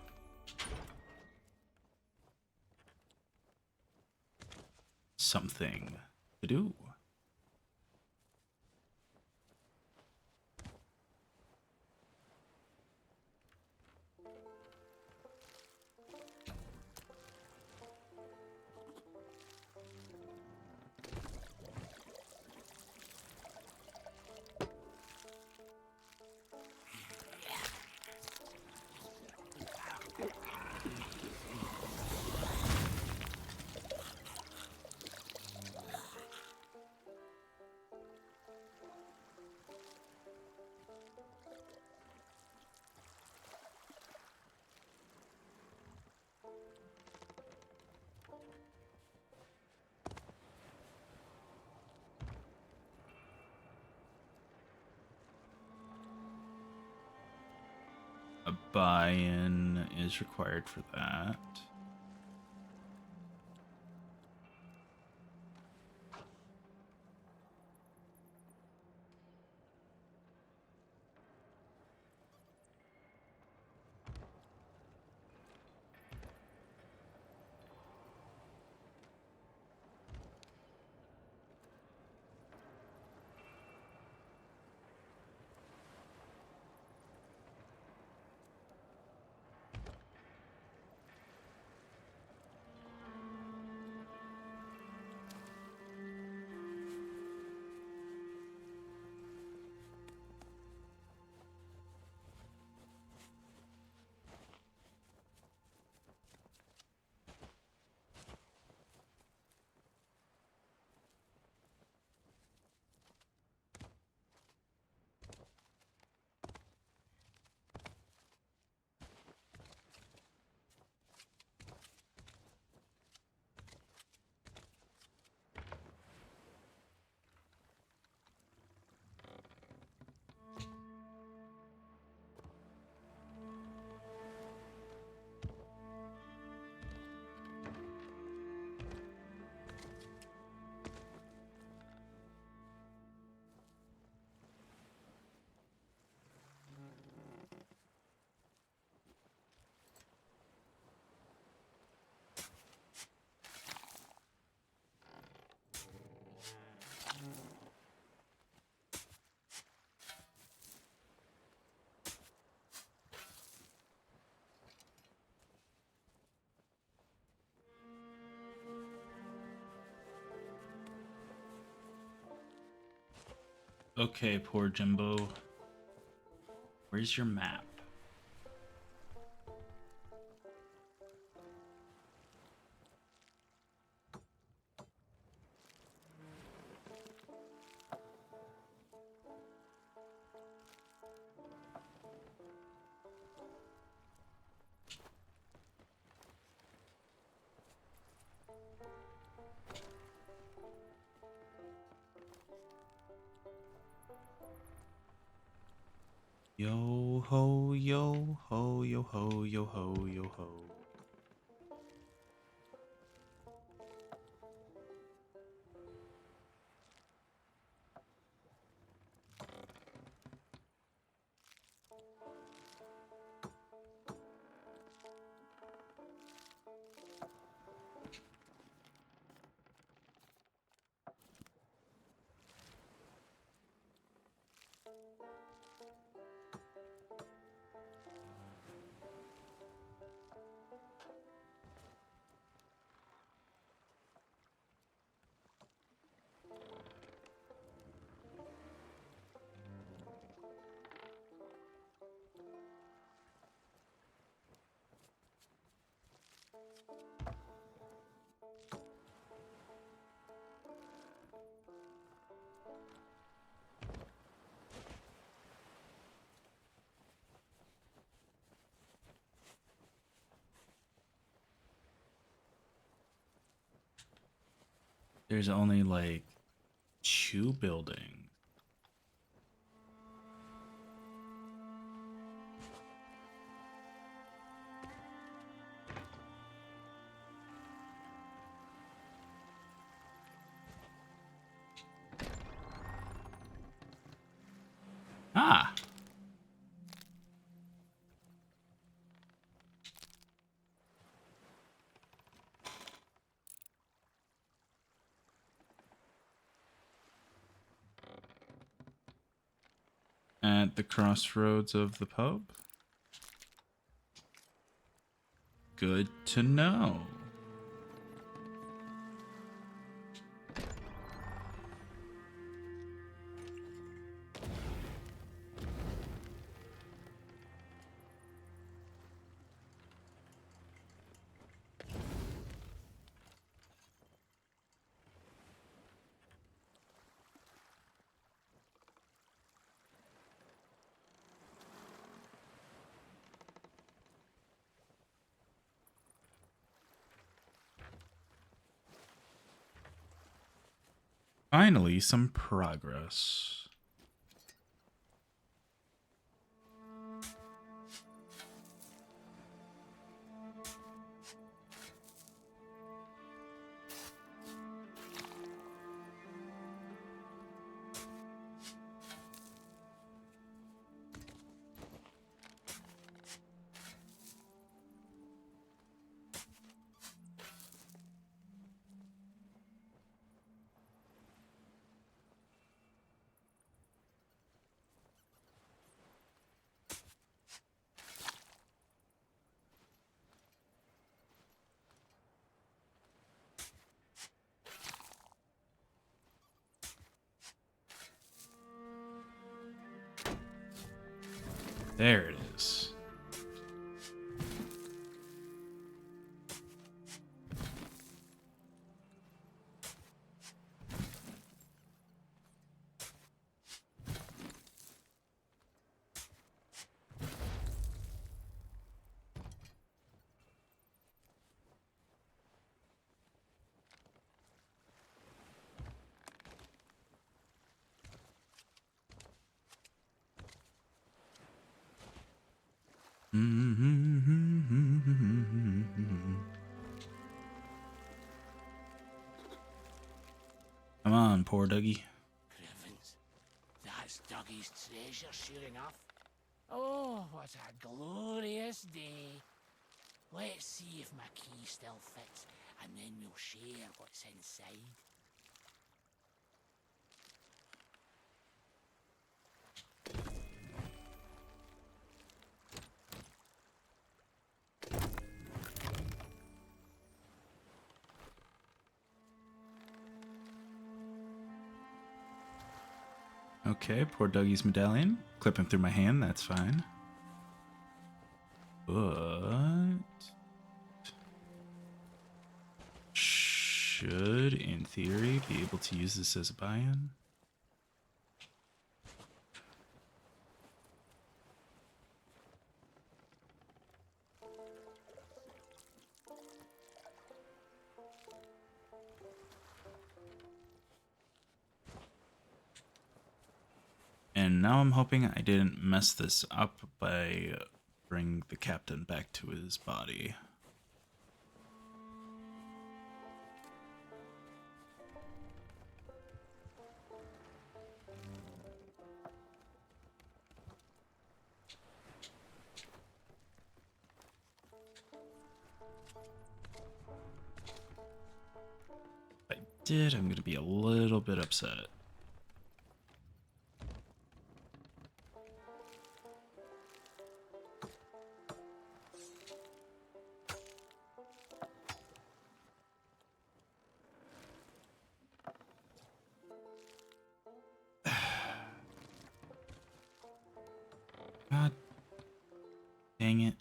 Something to do. A buy-in is required for that. Okay, poor Jimbo. Where's your map? Yo ho, yo ho, yo ho, yo ho, yo ho. There's only like 2 buildings. Ah. At the crossroads of the pub? Good to know. Finally, some progress. There it is. Come on, poor Dougie. Griffins, that's Dougie's treasure sure enough. Oh, what a glorious day. Let's see if my key still fits, and then we'll share what's inside. Okay, poor Dougie's medallion. Clipping through my hand, that's fine. But should, in theory, be able to use this as a buy-in. And now I'm hoping I didn't mess this up by bring the captain back to his body. If I did, I'm going to be a little bit upset. God dang it.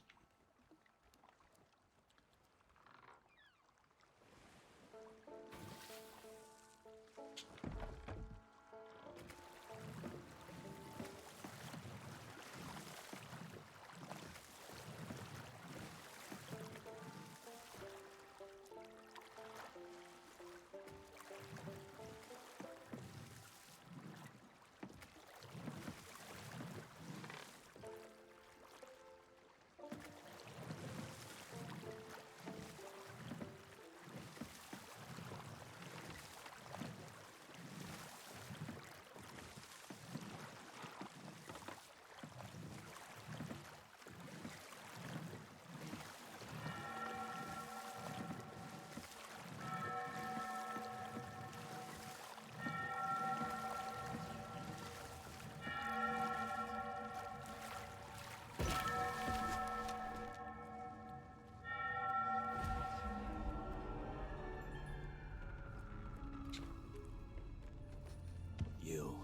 You,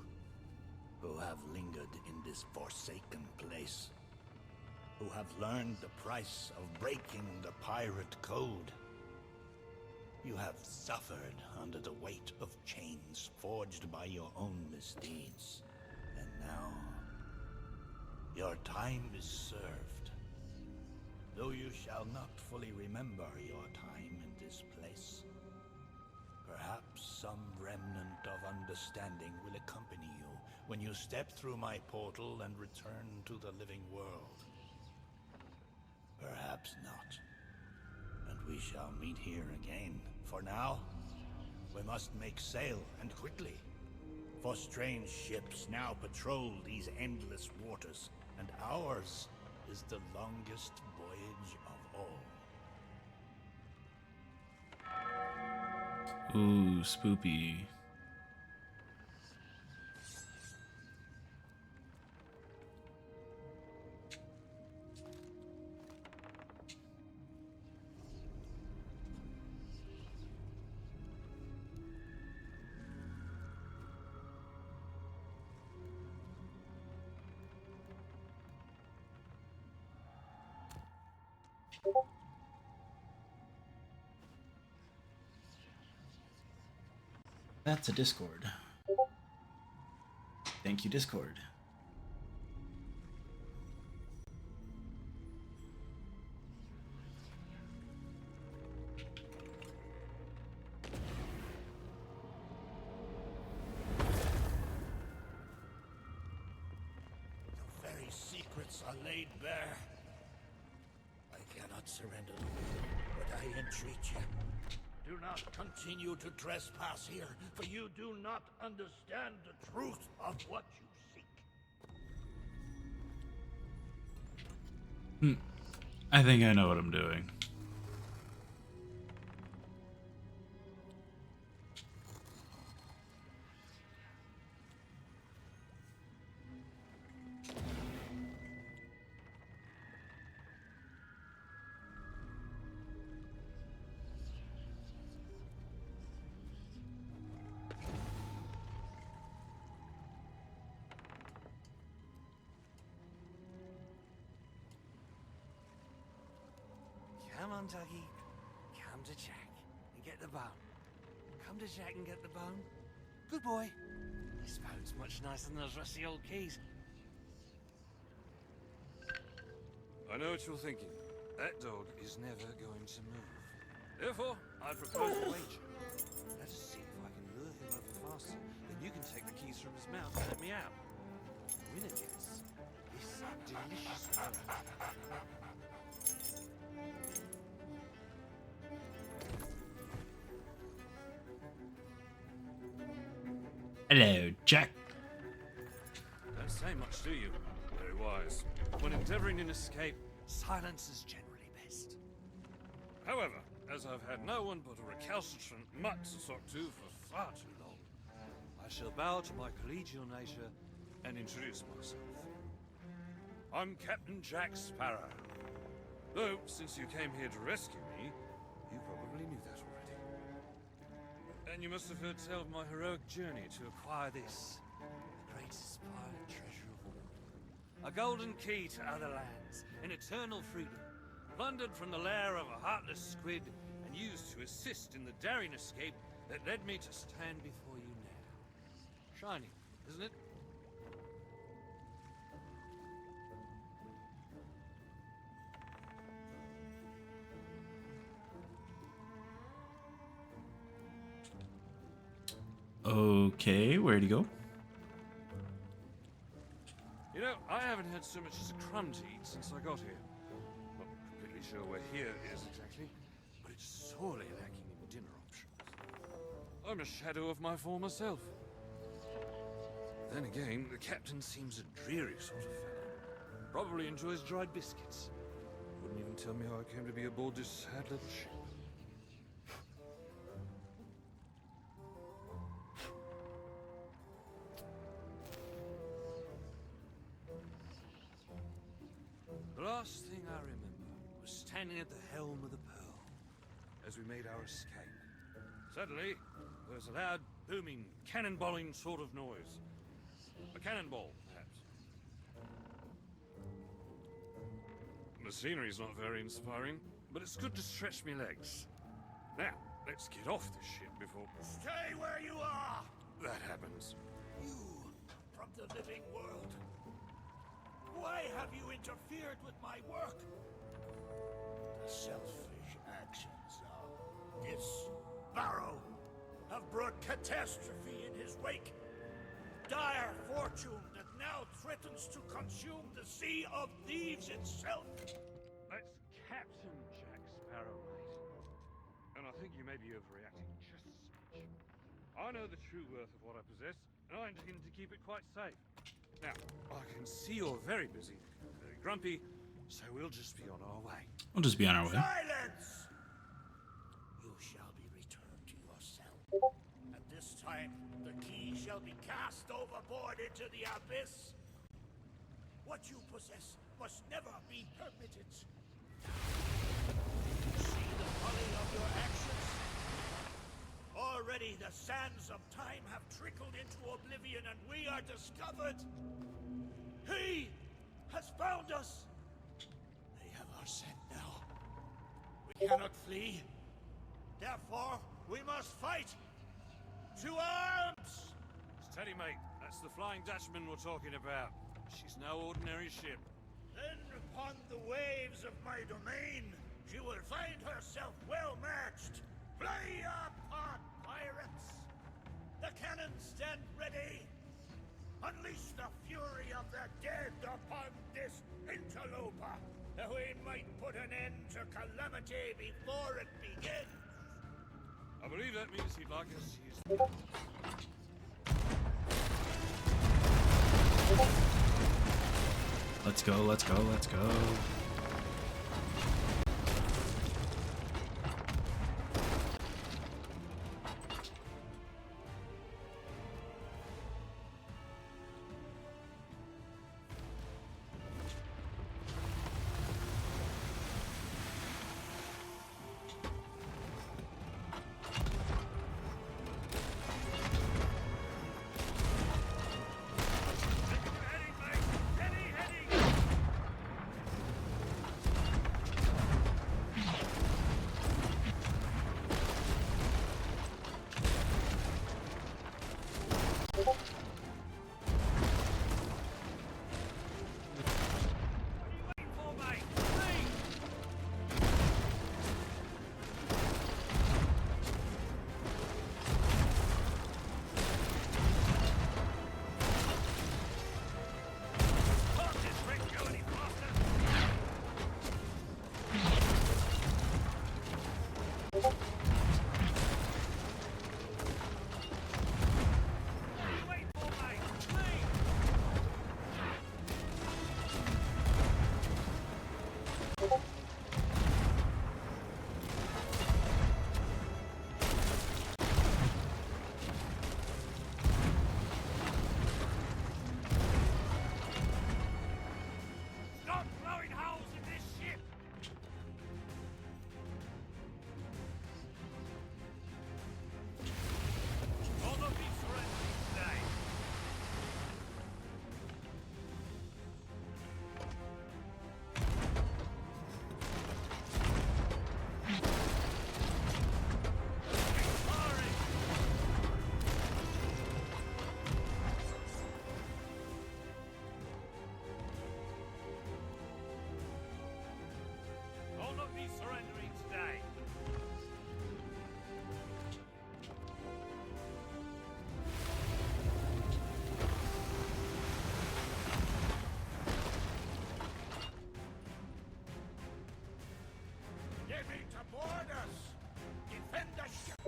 who have lingered in this forsaken place, who have learned the price of breaking the pirate code. You have suffered under the weight of chains forged by your own misdeeds. And now, your time is served. Though you shall not fully remember your time in this place, perhaps some remnant of understanding will accompany you when you step through my portal and return to the living world. Perhaps not. And we shall meet here again. For now, we must make sail, and quickly. For strange ships now patrol these endless waters, and ours is the longest voyage of all. Ooh, spoopy. That's a Discord. Thank you, Discord. The very secrets are laid bare. I cannot surrender the will, but I entreat you. Do not continue to trespass here, for you do not understand the truth of what you seek. I think I know what I'm doing. Come on, Dougie. Come to Jack and get the bone. Come to Jack and get the bone. Good boy. This bone's much nicer than those rusty old keys. I know what you're thinking. That dog is never going to move. Therefore, I propose a wager. Let us see if I can lure him over faster. Then you can take the keys from his mouth and let me out. Winner gets this delicious bone. Hello, Jack. Don't say much, do you? Very wise. When endeavoring an escape, silence is generally best. However, as I've had no one but a recalcitrant mutt to talk to for far too long, I shall bow to my collegial nature and introduce myself. I'm Captain Jack Sparrow. Though, since you came here to rescue me, you probably knew that already. And you must have heard tell of my heroic journey to acquire this, the greatest pirate treasure of all. A golden key to other lands, an eternal freedom, plundered from the lair of a heartless squid and used to assist in the daring escape that led me to stand before you now. Shining, isn't it? Okay, where'd he go? You know, I haven't had so much as a crumb to eat since I got here. Not completely sure where here is exactly, but it's sorely lacking in dinner options. I'm a shadow of my former self. Then again, the captain seems a dreary sort of fellow. Probably enjoys dried biscuits. Wouldn't even tell me how I came to be aboard this sad little ship. The last thing I remember was standing at the helm of the Pearl as we made our escape. Suddenly, there was a loud, booming, cannonballing sort of noise. A cannonball, perhaps. The scenery's not very inspiring, but it's good to stretch me legs. Now, let's get off this ship before Stay where you are! that happens. You, from the living world. Why have you interfered with my work? The selfish actions of this Barrow have brought catastrophe in his wake. Dire fortune that now threatens to consume the Sea of Thieves itself. That's Captain Jack Sparrow, mate. And I think you may be overreacting just a smidge. I know the true worth of what I possess, and I intend to keep it quite safe. Now, I can see you're very busy, very grumpy, so we'll just be on our way. We'll just be on our way. Silence! You shall be returned to your cell. At this time, the key shall be cast overboard into the abyss. What you possess must never be permitted. See the folly of your actions? Already the sands of time have trickled into oblivion and we are discovered. He has found us. They have our scent now. We cannot flee. Therefore, we must fight. To arms! Steady, mate. That's the Flying Dutchman we're talking about. She's no ordinary ship. Then upon the waves of my domain, she will find herself well matched. Play your part, pirates! The cannons stand ready! Unleash the fury of the dead upon this interloper, that we might put an end to calamity before it begins! I believe that means he'd like us to use... Let's go, let's go, let's go.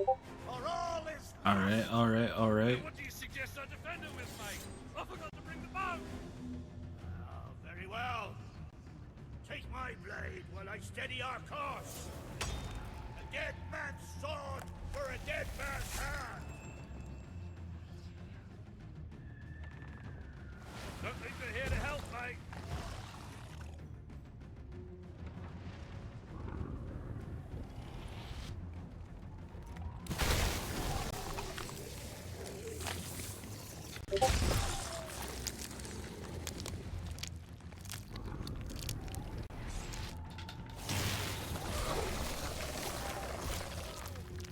For all is All right, all right, all right. What do you suggest I defend him with, mate? I forgot to bring the bow. very well. Take my blade while I steady our course. A dead man's sword for a dead man's hand. Don't think they're here to help, mate.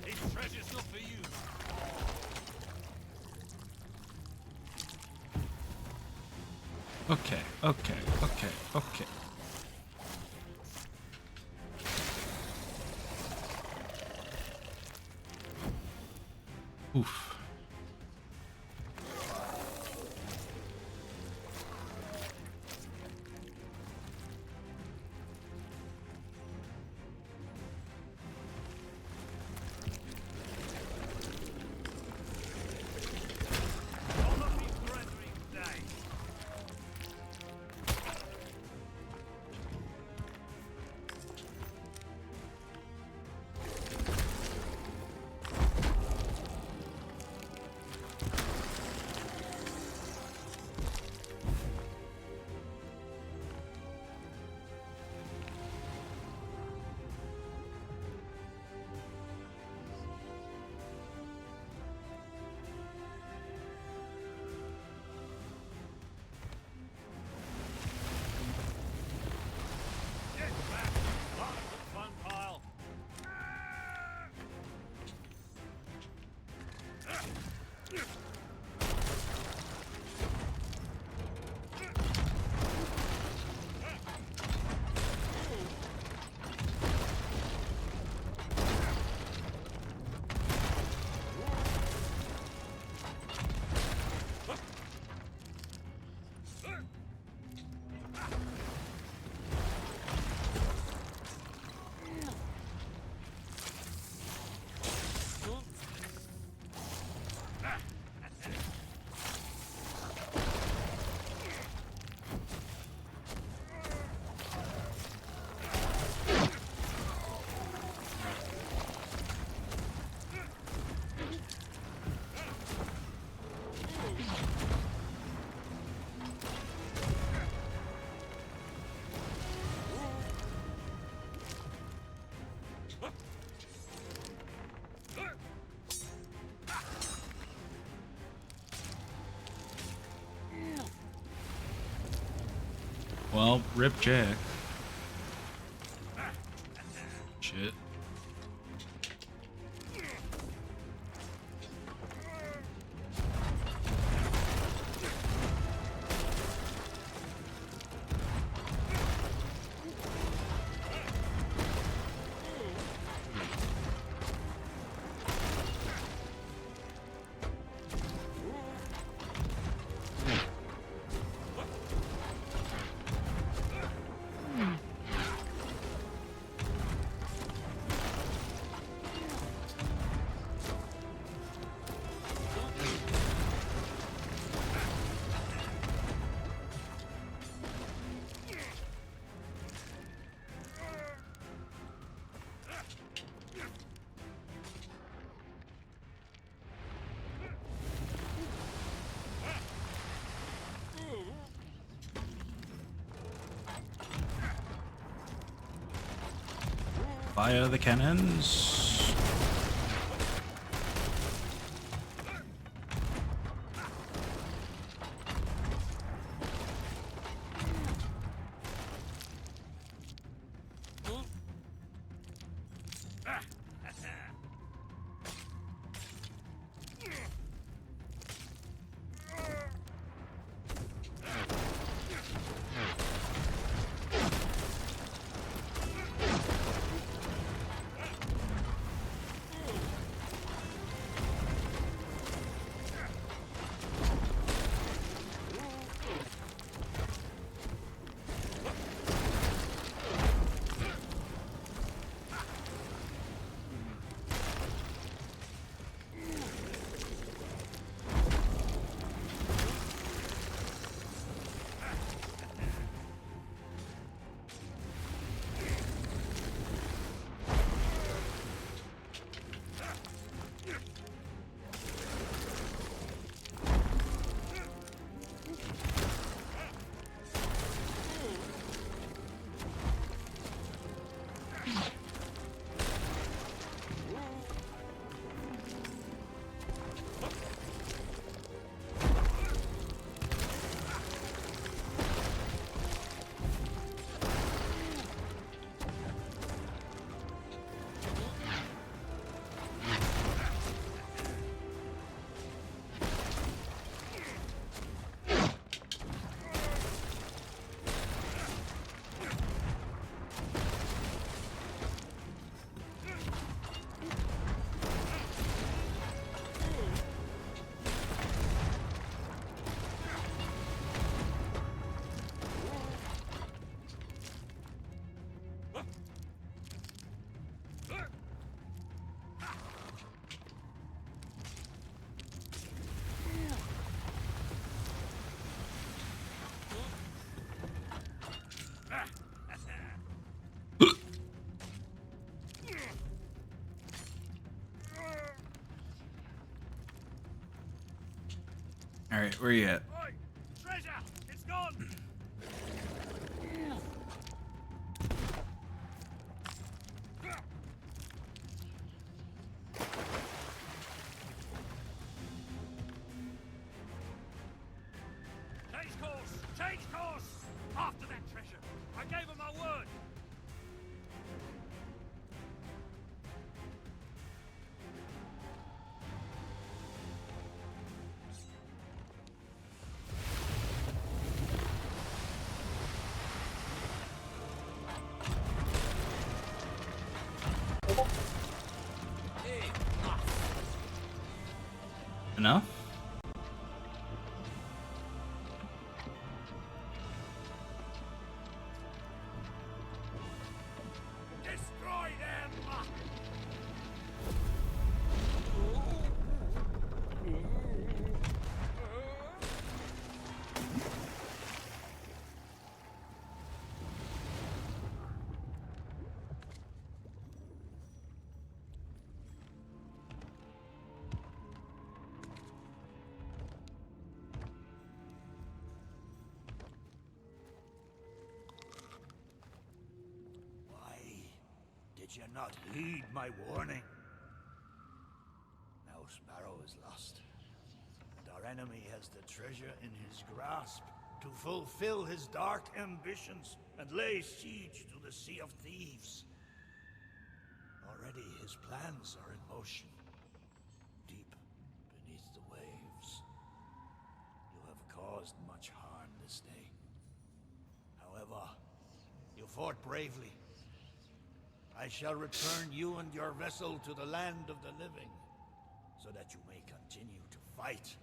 This treasure's not for you. Okay, okay, okay, okay. Oof. All of these brethren die. Get back! Part of the fun pile. Well, rip Jack. Shit. Fire the cannons. Alright, where you at? Oi! Treasure! It's gone! Change course! Change course! After that treasure! I gave him my word! No? Destroy them! Why did you not heed my warning? Now Sparrow is lost, and our enemy has the treasure in his grasp to fulfill his dark ambitions and lay siege to the Sea of Thieves. Already his plans are in motion, deep beneath the waves. You have caused much harm this day. However, you fought bravely. I shall return you and your vessel to the land of the living, so that you may continue to fight.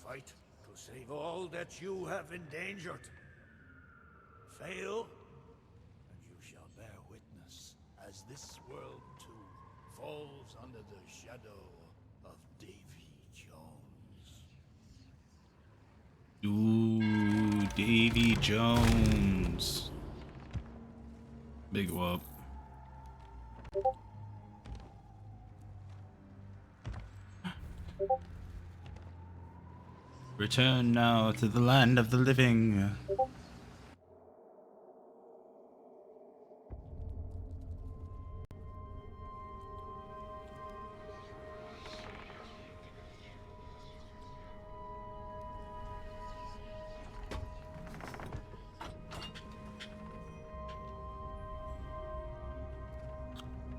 Fight to save all that you have endangered. Fail, and you shall bear witness as this world too falls under the shadow of Davy Jones. Ooh, Davy Jones. Big whoop. Return now to the land of the living.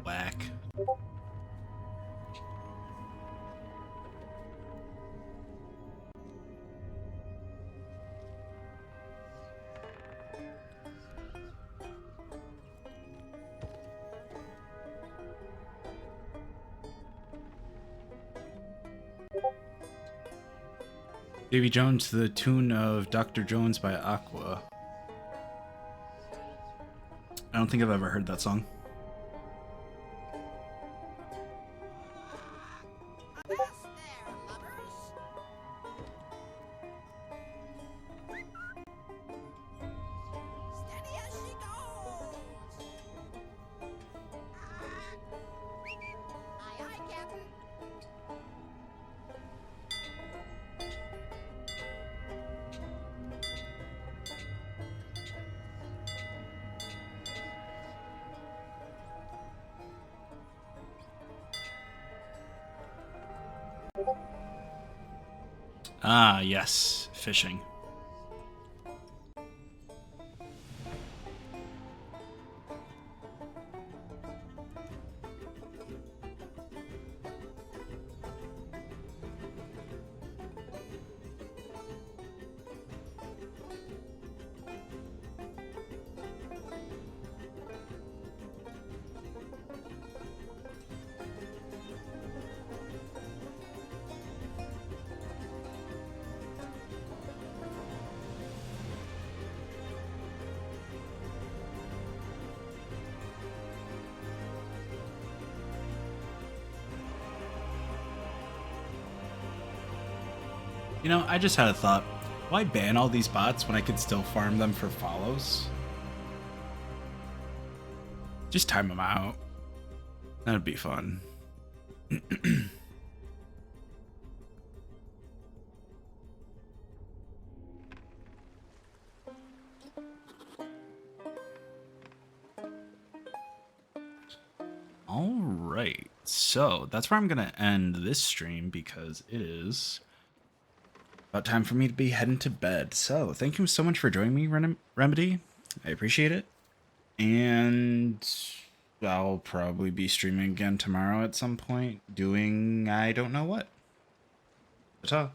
Whack. Davy Jones to the tune of Dr. Jones by Aqua. I don't think I've ever heard that song. Avast there, lovers! Steady as she goes! Aye, aye, Captain. Ah, yes, fishing. You know, I just had a thought. Why ban all these bots when I could still farm them for follows? Just time them out. That'd be fun. All right. So that's where I'm going to end this stream because it is about time for me to be heading to bed. So thank you so much for joining me, Remedy. I appreciate it. And I'll probably be streaming again tomorrow at some point, doing I don't know what. Ta-ta.